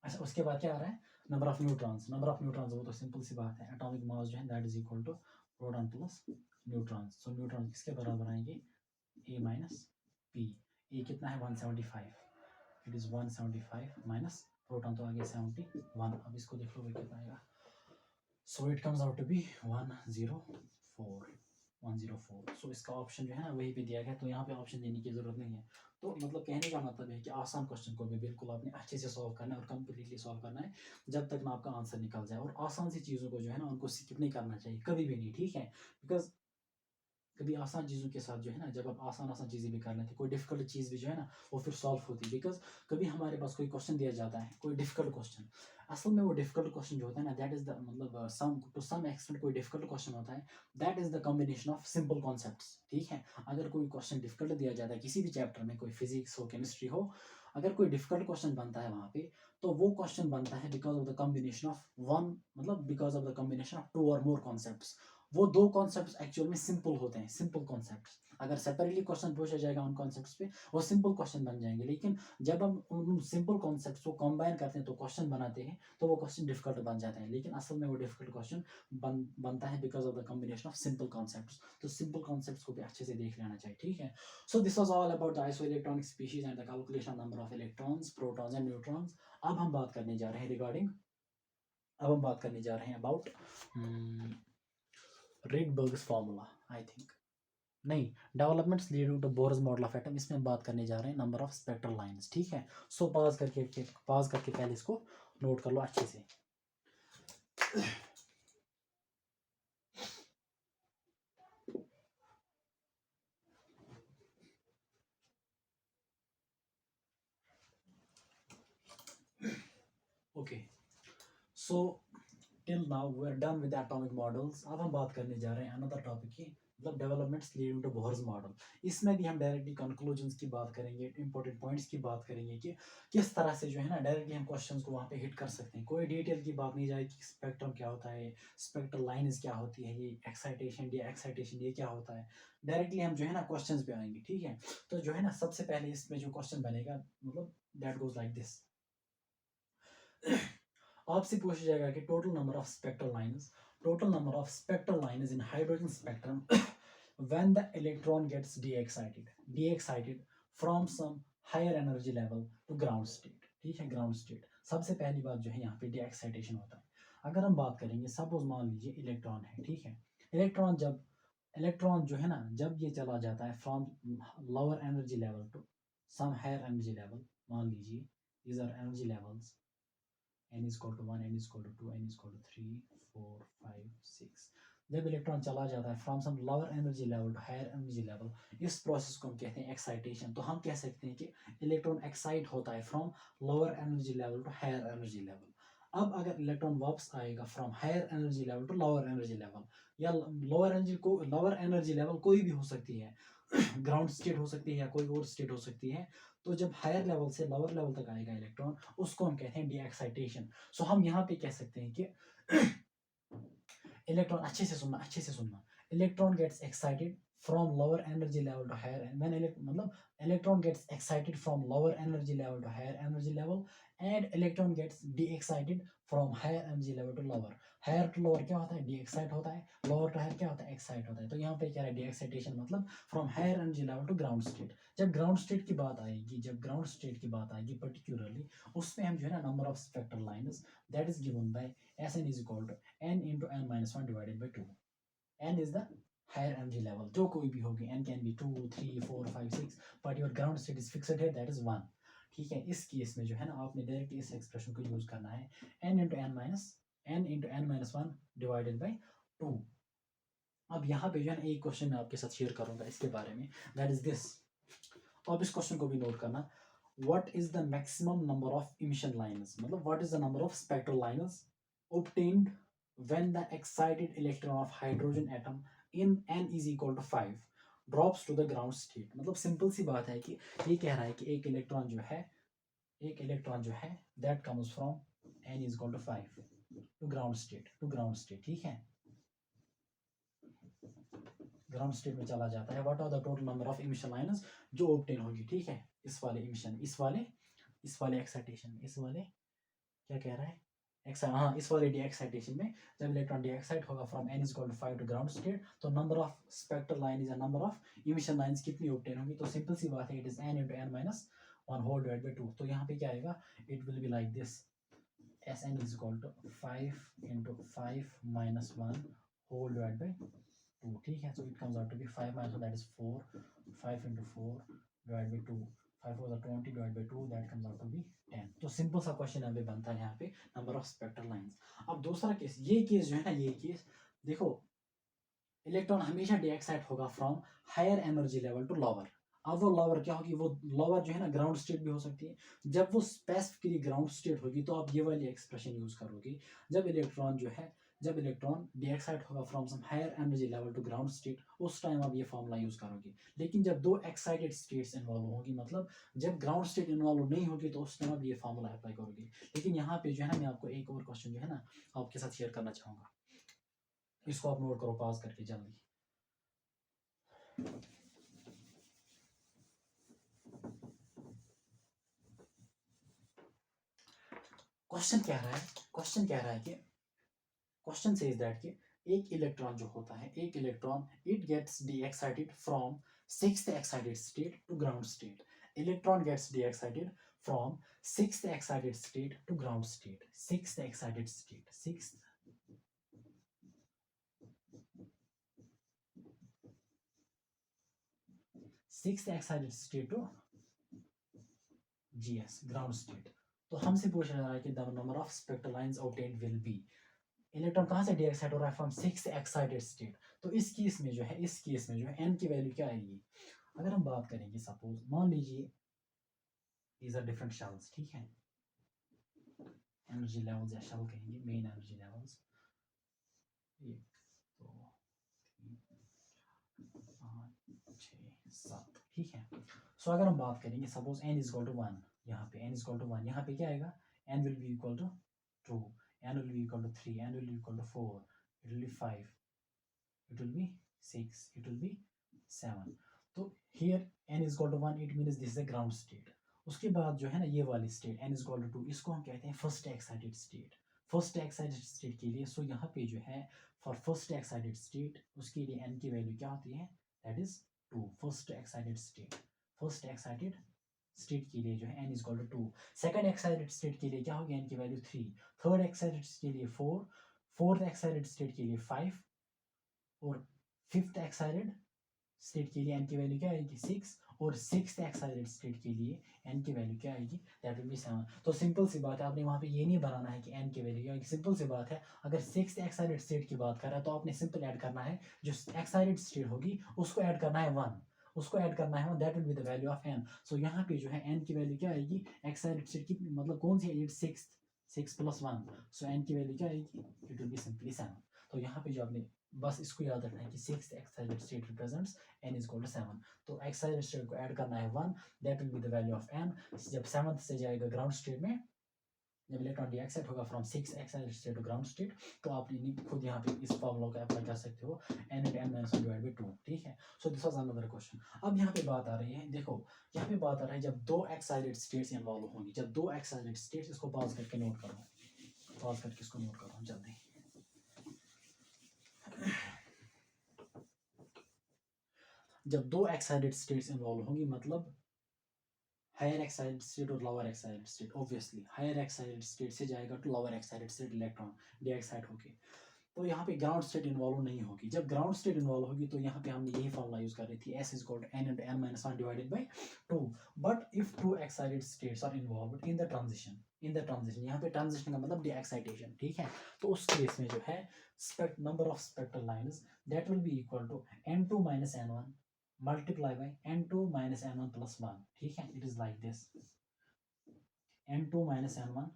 अच्छा, उसके बाद क्या आ रहा है, नंबर ऑफ न्यूट्रॉन्स, वो तो सिंपल सी बात है, एटॉमिक मास जो है that is equal to proton plus neutrons. So neutron किसके बराबर आएंगे, ए माइनस पी। ए कितना है 175, इट इज 175 माइनस प्रोटॉन तो आगे 71, अब इसको देख लो भाई कितना आएगा। So it comes out to be 104। So इसका ऑप्शन जो है ना वहीं पे दिया गया, तो यहाँ पे ऑप्शन देने की जरूरत नहीं है। तो मतलब कहने का मतलब है कि आसान क्वेश्चन को भी बिल्कुल आपने अच्छे से सॉल्व करना है और कंप्लीटली सॉल्व करना है, जब तक ना आपका आंसर निकल जाए। और आसान सी चीज़ों को जो है ना उनको स्किप नहीं करना चाहिए कभी भी नहीं, ठीक है। बिकॉज कभी आसान चीज़ों के साथ जो है ना, जब आप आसान आसान चीज़ें भी कर लेते हैं, कोई डिफिकल्ट चीज़ भी जो है ना वो फिर सॉल्व होती है। बिकॉज कभी हमारे पास कोई क्वेश्चन दिया जाता है, कोई डिफिकल्ट क्वेश्चन, असल में वो डिफिकल्ट क्वेश्चन जो होता है ना दैट इज द मतलब सम टू सम एक्सटेंट कोई डिफिकल्ट क्वेश्चन होता है, that is the combination of simple concepts, ठीक है। अगर कोई क्वेश्चन डिफिकल्ट दिया जाता है किसी भी चैप्टर में, कोई फिजिक्स हो, केमिस्ट्री हो, अगर कोई डिफिकल्ट क्वेश्चन बनता है वहाँ पे, तो वो क्वेश्चन बनता है because of the combination of one, मतलब because of the combination of two और मोर कॉन्सेप्ट्स। वो दो कॉन्सेप्ट्स एक्चुअल में सिंपल होते हैं, सिंपल कॉन्सेप्ट्स। अगर सेपरेटली क्वेश्चन पूछा जाएगा उन कॉन्सेप्ट्स पे, वो सिंपल क्वेश्चन बन जाएंगे, लेकिन जब हम उन सिंपल कॉन्सेप्ट्स को कंबाइन करते हैं तो क्वेश्चन बनाते हैं, तो वो क्वेश्चन डिफिकल्ट बन जाते हैं। लेकिन असल में वो डिफिकल्ट क्वेश्चन बनता है because of the combination of simple concepts. तो सिंपल कॉन्सेप्ट्स को भी अच्छे से देख लेना चाहिए, ठीक है। So this was all about the isoelectronic species and the calculation number of electrons, protons and neutrons. अब हम बात करने जा रहे हैं रिगार्डिंग, अब हम बात करने जा रहे हैं about Rydberg's formula, I think नहीं, developments leading to Bohr's model of atom, इसमें हम बात करने जा रहे हैं नंबर ऑफ स्पेक्ट्रल लाइंस, ठीक है। सो पॉज करके पहले इसको नोट कर लो अच्छे से। Okay, so till now we are done with atomic models. अब हम बात करने जा रहे हैं अनदर टॉपिक की, मतलब developments leading to Bohr's model. इसमें भी हम डायरेक्टली कंक्लूजन्स की बात करेंगे, इंपॉर्टेंट पॉइंट्स की बात करेंगे कि किस तरह से जो है ना डायरेक्टली हम क्वेश्चंस को वहाँ पे हिट कर सकते हैं। कोई डिटेल की बात नहीं जाएगी, स्पेक्ट्रम क्या होता है, स्पेक्ट्रल लाइन्स क्या होती है, ये एक्साइटेशन डी एक्साइटेशन ये क्या होता है, डायरेक्टली हम जो है ना क्वेश्चंस पे आएंगे, ठीक है। तो जो है ना सबसे पहले इसमें जो क्वेश्चन बनेगा, मतलब दैट गोज लाइक दिस। आपसे पूछा जाएगा कि total number of spectral lines in hydrogen spectrum when the electron gets de-excited from some higher energy level to ground state, ठीक है, ग्राउंड स्टेट। सबसे पहली बात जो है यहाँ पे de-excitation होता है। अगर हम बात करेंगे, सपोज मान लीजिए इलेक्ट्रॉन है, ठीक है। इलेक्ट्रॉन जो है ना जब ये चला जाता है from lower energy level to some higher energy level, मान लीजिए these are energy levels, n is equal to 1, n is equal to 2, n is equal to 3, 4, 5, 6। जब इलेक्ट्रॉन चला जाता है from some lower energy level to higher energy level, इस process को हम कहते हैं एक्साइटेशन। तो हम कह सकते हैं कि इलेक्ट्रॉन एक्साइट होता है from lower energy level to higher energy level. अब अगर इलेक्ट्रॉन वापस आएगा from higher energy level to lower energy level, या लोअर एनर्जी लेवल कोई भी हो सकती है, ग्राउंड स्टेट हो सकती है या कोई और स्टेट हो सकती है। तो जब हायर लेवल से लोअर लेवल तक आएगा इलेक्ट्रॉन, उसको हम कहते हैं डी एक्साइटेशन। सो हम यहाँ पे कह सकते हैं कि इलेक्ट्रॉन, अच्छे से सुनना, electron gets excited from lower energy level to higher, when मतलब electron gets excited from lower energy level to higher energy level, and electron gets de-excited from higher energy level to lower. Higher to lower क्या होता है, D excite होता है, lower to hire क्या होता है, excite होता है। तो यहाँ पे क्या है, डी एक्साइटेशन मतलब from higher energy level to ground state. जब ग्राउंड स्टेट की बात आएगी, जब ग्राउंड स्टेट की बात आएगी पर्टिकुलरली, उसमें हम जो है ना number of spectral lines that is given by Sn is equal to n into n minus one divided by two. n is the higher energy level, जो कोई भी होगी, n can be 2 3 4 5 6, but your ground state is fixed here, that is 1। ठीक है, इस case में जो है ना आपने डायरेक्ट इस एक्सप्रेशन को यूज करना है, n into n minus one divided by 2। अब यहाँ पे जो है ना एक क्वेश्चन मैं आपके साथ शेयर करूंगा इसके बारे में, दैट इज दिस। अब इस क्वेश्चन को भी नोट करना, what is the maximum number of emission lines, मतलब what is the number of spectral lines obtained when the excited electron of hydrogen atom in n is equal to 5 drops to the ground state। मतलब simple सी बात है कि ये कह रहा है कि एक इलेक्ट्रॉन जो है that comes from n is equal to 5 to ground state, ठीक है, ग्राउंड स्टेट में चला जाता है। What are the total number of emission lines जो ऑब्टेन होगी, ठीक है, इस वाले इमिशन, इस वाले एक्साइटेशन, इस वाले क्या कह रहा है, हाँ, इस वाले डी एक्साइटेशन में जब इलेक्ट्रॉन डी एक्साइट होगा from n is equal to 5 to ground state, तो number of spectral line is number of emission lines कितनी ऑब्टेन होगी, तो सिंपल सी बात है, it is n into n minus one whole divide by 2। तो यहाँ पे क्या आएगा, it will be like this, Sn is equal to 5 into 5 minus one whole divide by 2, ठीक है। So it comes out to be 5 minus that is 4, 5 into 4 divide by 2, 5 was 20 divided by 2, that comes out to be 10। तो simple सा question अभी बनता है यहाँ पे number of spectral lines. अब दूसरा केस, ये केस जो है ना, ये केस देखो, इलेक्ट्रॉन हमेशा डीएक्साइट होगा from higher energy level to lower. अब वो लोअर क्या होगी, वो लोअर जो है ना ग्राउंड स्टेट भी हो सकती है। जब वो स्पेसिफिकली ग्राउंड स्टेट होगी तो आप ये वाली एक्सप्रेशन यूज करोगे, जब इलेक्ट्रॉन डीएक्साइट होगा from some higher energy level to ground state, उस टाइम आप ये फॉर्मूला यूज करोगे। लेकिन जब दो एक्साइटेड स्टेट्स इन्वॉल्व होगी, मतलब जब ग्राउंड स्टेट इन्वॉल्व नहीं होगी, तो उस टाइम आप ये फॉर्मूला अप्लाई करोगे। लेकिन यहाँ पे जो है ना, मैं आपको एक और क्वेश्चन जो है ना आपके साथ शेयर करना चाहूंगा, इसको आप नोट करो पास करके जल्दी। क्वेश्चन कह रहा है कि क्वेश्चन सेज दैट कि एक इलेक्ट्रॉन जो होता है, एक electron it gets de excited from sixth excited state to ground state. Electron gets de excited from sixth excited state to ground state, sixth excited state, sixth excited state to GS ground state. तो हमसे पूछा जा रहा है कि the number of spectral lines obtained will be, electron कहाँ से डीएक्साइट हो रहा है फ्रॉम सिक्स एक्साइटेड स्टेट। तो इस केस में जो है एन की वैल्यू क्या आएगी, अगर हम बात करेंगे, सपोज मान लीजिए these are different shells, ठीक है, एनर्जी लेवल्स या शेल कहेंगे, मेन एनर्जी लेवल्स, 1 2 3 5 6 7, ठीक है। सो अगर हम बात करेंगे, suppose n is equal to 1, यहाँ पे n इज इक्वल टू 1, यहाँ पे क्या आएगा, n will be equal to 2, n will be equal to 3, n will be equal to 4, it will be 5, it will be 6, it will be 7। तो here n is equal to 1, it means this is a ground state। उसके बाद जो है ना ये वाली state n is equal to 2, इसको हम कहते हैं first excited state. First excited state के लिए, सो यहाँ पे जो है फॉर फर्स्ट एक्साइटेड स्टेट, उसके लिए n की वैल्यू क्या होती है, that is 2। First excited state के लिए जो है n is equal to 2। Second excited state के लिए क्या होगी, n की वैल्यू 3। थर्ड एक्साइटेड स्टेट के लिए 4, फोर्थ एक्साइटेड स्टेट के लिए 5, और फिफ्थ एक्साइटेड स्टेट के लिए n की वैल्यू क्या आएगी, 6, और सिक्स्थ एक्साइटेड स्टेट के लिए n की वैल्यू क्या आएगी, दैट विल बी 7। तो सिंपल सी बात है, आपने वहां पे ये नहीं बनाना है कि n की वैल्यू क्या आएगी, सिंपल सी बात है, अगर सिक्स्थ एक्साइटेड स्टेट की बात कर रहा है तो आपने सिंपल ऐड करना है, जो एक्साइटेड स्टेट होगी उसको ऐड करना है 1, that will be the value of n। सो यहाँ पे जो है n की वैल्यू क्या आएगी, एक्साइटेड स्टेट की मतलब कौन सी है, 6 प्लस 1, सो n की वैल्यू क्या आएगी, इट विल बी सिंपली 7। तो यहाँ पे जो आपने बस इसको याद रखना है कि sixth excited state represents n is equal to 7। तो एक्साइटेड स्टेट को ऐड करना है 1, that will be the value of n। जब 7th से जाएगा ग्राउंड स्टेट में, जब इलेक्ट्रॉन डीएक्साइट होगा from 6 excited state to ground state, तो आप खुद यहाँ पे इस फॉर्मूला को अप्लाई कर सकते हो, n into n minus 1 divided by 2, ठीक है। So this was another question. अब यहाँ पे बात आ रही है, देखो यहाँ पे बात आ रहा है जब दो एक्साइटेड स्टेट्स इन्वॉल्व होंगी, जब दो एक्साइटेड स्टेट्स, इसको पॉज करके नोट करो, पॉज करके इसको नोट करो जल्दी। जब दो एक्साइटेड स्टेट्स इन्वॉल्व होंगी, मतलब हायर एक्साइटेड स्टेट और lower excited state, obviously higher excited state से जाएगा to lower excited state electron D excite होके, तो यहाँ पे ग्राउंड स्टेट इन्वॉल्व नहीं होगी। जब ग्राउंड स्टेट इन्वॉल्व होगी तो यहाँ पे हमने यही फॉर्मूला यूज कर रही थी, S इज equal to n into n minus 1 divided by 2। But if two excited states are involved in the transition, यहाँ पे ट्रांजिशन का मतलब डी एक्साइटेशन, ठीक है। तो उस केस में जो है number of spectral lines that will be equal to n2 minus n1 multiply by n2 minus n1 plus 1, ठीक है। It is like this, n2 minus n1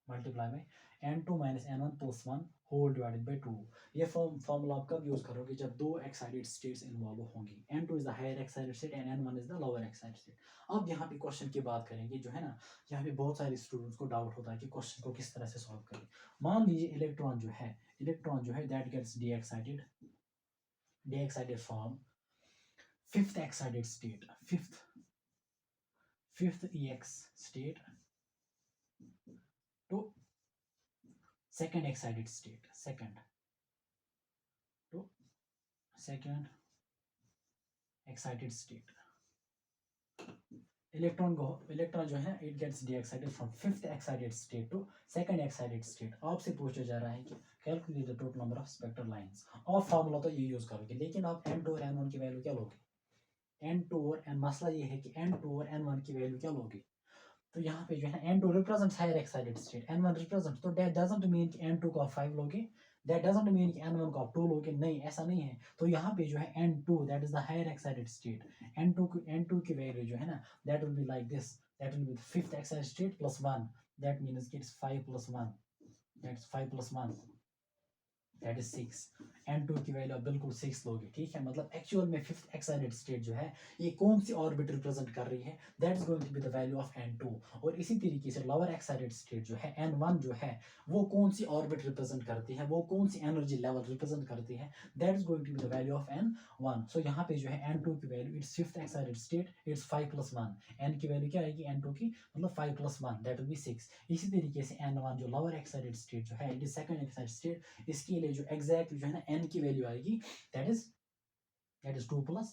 multiply by n2 minus n1 plus 1 whole divided by 2। ये formula आप कब use करोगे, जब दो excited states involve होंगी। n2 is the higher excited state and n1 is the lower excited state. अब यहाँ पे क्वेश्चन की बात करेंगे, जो है ना, यहाँ पे बहुत सारे स्टूडेंट्स को डाउट होता है कि क्वेश्चन को किस तरह से सॉल्व करें। मान लीजिए इलेक्ट्रॉन जो है that gets de excited from fifth excited state, fifth EX state to second excited state, second excited state। Electron जो है it gets de excited from fifth excited state to second excited state. आपसे पूछा जा रहा है कि calculate the total number of spectral lines. और formula तो ये यूज करोगे, लेकिन आप n2 और n1 की वैल्यू क्या लोगे, n2 और n, मसला ये है कि n2 और n1 की वैल्यू क्या लोगे। तो यहाँ पे जो है n2 represents higher excited state, n1 represents, तो दैट डजंट मीन कि n2 को आप 5 लोगे, दैट डजंट मीन कि n1 को आप 2 लोगे, नहीं ऐसा नहीं है। तो यहाँ पे जो है n2 that is the higher excited state, n2 की वैल्यू जो है ना that will be like this, that will be the fifth excited state plus 1, that means कि it's 5 plus 1, that's 5 plus 1 that is 6। n2 की value आप बिल्कुल 6 लोगे, ठीक है। मतलब एक्चुअल में फिफ्थ एक्साइटेड स्टेट जो है ये कौन सी ऑर्बिट रिप्रेजेंट कर रही है, that is going to be the value of n2। और इसी तरीके से लोअर एक्साइटेड स्टेट जो है n1 जो है वो कौन सी ऑर्बिट रिप्रेजेंट करती है, वो कौन सी एनर्जी लेवल रिप्रेजेंट करती है, that is going to be the value of n1। So यहाँ पे जो है n2 की वैल्यू it's fifth excited state, it's 5 plus 1, n की वैल्यू क्या आएगी n2 की, मतलब 5 plus 1 दैट विल बी 6। इसी तरीके से n1 जो लोअर एक्साइटेड स्टेट जो है it is second excited state, इसके लिए जो एग्जैक्ट जो है ना n की वैल्यू आएगी that is 2 plus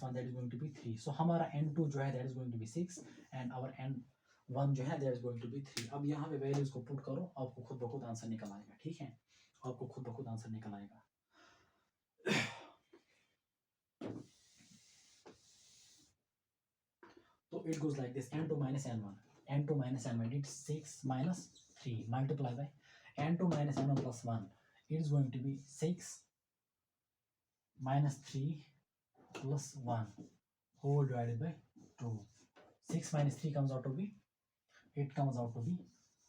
1 that is going to be 3। So हमारा n2 जो है that is going to be 6 and our n1 जो है that is going to be 3। अब यहाँ पे वैल्यूज को पुट करो, आपको खुद ब खुद आंसर निकल आएगा, ठीक है, आपको खुद ब खुद आंसर निकल आएगा। तो it goes like this, n2 minus n1 it's 6 minus 3 multiply by n2 minus n1 plus 1, it is going to be 6 minus 3 plus 1 whole divided by 2। 6 minus 3 comes out to be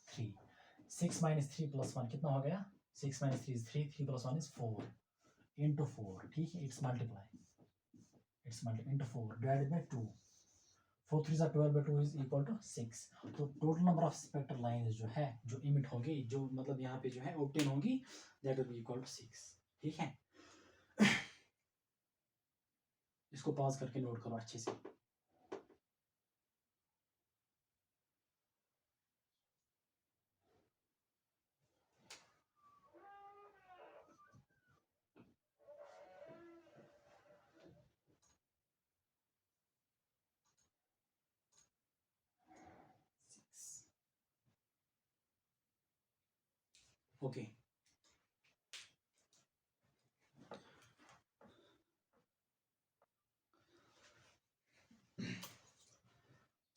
3। 6 minus 3 plus 1 कितना हो गया, 6 minus 3 is 3, 3 plus 1 is 4 into 4, ठीक है, it's multiply into 4 divided by 2, 4 3 12 by 2 is equal to 6। तो total number of spectral lines जो है जो emit होंगी, जो मतलब यहाँ पे जो है ऑब्टेन होंगी, that will be equal to 6, ठीक है। इसको पॉज करके नोट करो अच्छे से। Okay,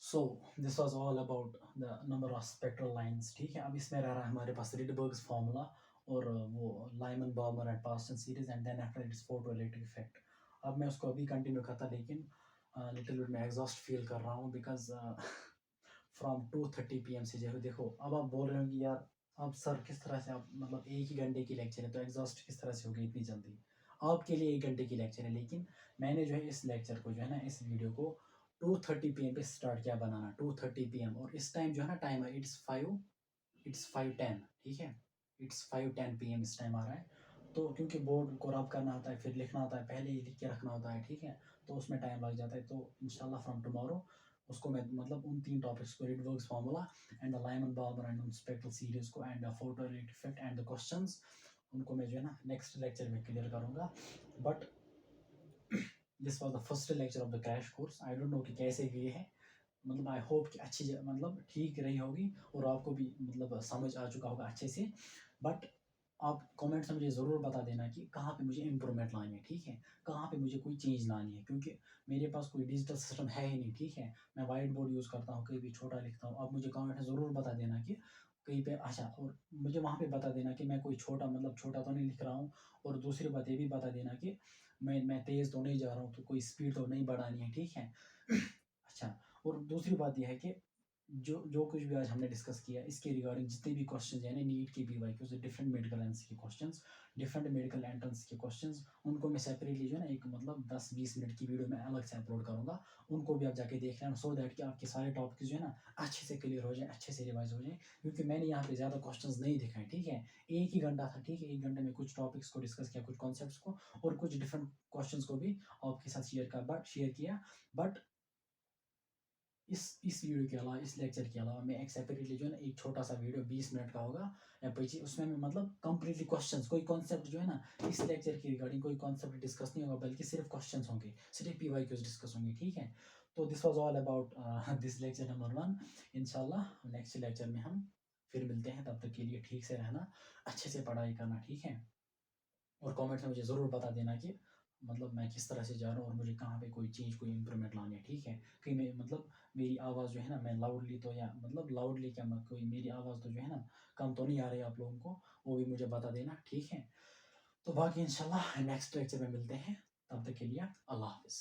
so this was all about the number of spectral lines, ठीक है। अब इसमें रह रहा है हमारे पास रिडबर्ग्स फार्मूला और वो Lyman Balmer and Paschen series and then after it's photoelectric effect. अब मैं उसको अभी कंटिन्यू करता, लेकिन लिटिल बिट मैं एग्जॉस्ट फील कर रहा हूँ बिकॉज फ्रॉम 2:30 PM से जो देखो, अब आप बोल रहे हो कि यार अब सर किस तरह से आप, मतलब 1 ही घंटे की लेक्चर है तो एग्जॉस्ट किस तरह से हो गई इतनी जल्दी। आपके लिए 1 घंटे की लेक्चर है, लेकिन मैंने जो है इस लेक्चर को जो है ना, इस वीडियो को 2:30 PM पे स्टार्ट किया बनाना, 2:30 PM, और इस टाइम जो है ना टाइम है इट्स 5:10, ठीक है, इट्स 5:10 PM इस टाइम आ रहा है। तो क्योंकि बोर्ड को रब करना होता है, फिर लिखना होता है, पहले ही लिख के रखना होता है, ठीक है, तो उसमें टाइम लग जाता है। तो इंशाल्लाह फ्रॉम टुमारो उसको मैं मतलब उन 3 टॉपिक्स को, Rydberg's formula and the Lyman Balmer and spectral series को and the photoelectric effect and the questions उनको मैं जो है ना नेक्स्ट लेक्चर में क्लियर करूँगा। But this was the first lecture of the crash course. I don't know कि कैसे गए हैं, मतलब आई होप कि अच्छी मतलब ठीक रही होगी और आपको भी मतलब समझ आ चुका होगा अच्छे से। बट आप कमेंट्स में मुझे ज़रूर बता देना कि कहाँ पे मुझे इम्प्रूवमेंट लानी है, ठीक है, कहाँ पे मुझे कोई चेंज लानी है, क्योंकि मेरे पास कोई डिजिटल सिस्टम है ही नहीं, ठीक है। मैं वाइट बोर्ड यूज़ करता हूँ, कहीं भी छोटा लिखता हूँ। आप मुझे कमेंट में ज़रूर बता देना कि कहीं पे अच्छा, और मुझे वहाँ पे बता देना कि मैं कोई छोटा मतलब छोटा तो नहीं लिख रहा हूँ। और दूसरी बात ये भी बता देना कि मैं तेज़ तो नहीं जा रहा हूँ, तो कोई स्पीड तो नहीं बढ़ानी है, ठीक है। अच्छा, और दूसरी बात यह है कि जो जो कुछ भी आज हमने डिस्कस किया इसके रिगार्डिंग जितने भी क्वेश्चन हैं ना नीट के पीवाईक्यू से, डिफरेंट मेडिकल एंट्रेंस के क्वेश्चंस, डिफरेंट मेडिकल एंट्रेंस के क्वेश्चंस, उनको मैं सेपरेटली जो है ना एक मतलब 10-20 मिनट की वीडियो में अलग से अपलोड करूंगा। उनको भी आप जाके देख लेना, सो दैट कि आपके सारे टॉपिक्स जो है ना अच्छे से क्लियर हो जाए, अच्छे से रिवाइज हो जाए। क्योंकि मैंने यहाँ पे ज़्यादा क्वेश्चंस नहीं दिखाए, ठीक है। एक ही घंटा था, ठीक है, एक घंटे में कुछ टॉपिक्स को डिस्कस किया, कुछ कॉन्सेप्ट्स को, और कुछ डिफरेंट क्वेश्चंस को भी आपके साथ शेयर किया। बट इस वीडियो के अलावा, इस लेक्चर के अलावा मैं एक सेपरेटली जो है ना एक छोटा सा वीडियो 20 मिनट का होगा या 25, उसमें मैं मतलब कंप्लीटली क्वेश्चंस, कोई कॉन्सेप्ट जो है ना इस लेक्चर की रिगार्डिंग कोई कॉन्सेप्ट डिस्कस नहीं होगा, बल्कि सिर्फ क्वेश्चंस होंगे, सिर्फ पीवाईक्यूज डिस्कस होंगे, ठीक है। तो this was all about this lecture number 1। इंशाल्लाह नेक्स्ट लेक्चर में हम फिर मिलते हैं, तब तक के लिए ठीक से रहना, अच्छे से पढ़ाई करना, ठीक है। और कमेंट्स में मुझे ज़रूर बता देना कि मतलब मैं किस तरह से जा रहा हूँ और मुझे कहाँ पे कोई चीज़, कोई इम्प्रूवमेंट लानी है, ठीक है। कहीं मैं मतलब मेरी आवाज़ जो है ना, मैं लाउडली तो या मतलब लाउडली क्या, मैं कोई मेरी आवाज़ तो जो है ना कम तो नहीं आ रही आप लोगों को, वो भी मुझे बता देना, ठीक है। तो बाकी इंशाल्लाह नेक्स्ट लेक्चर में मिलते हैं, तब तक के लिए अल्लाह हाफिज़।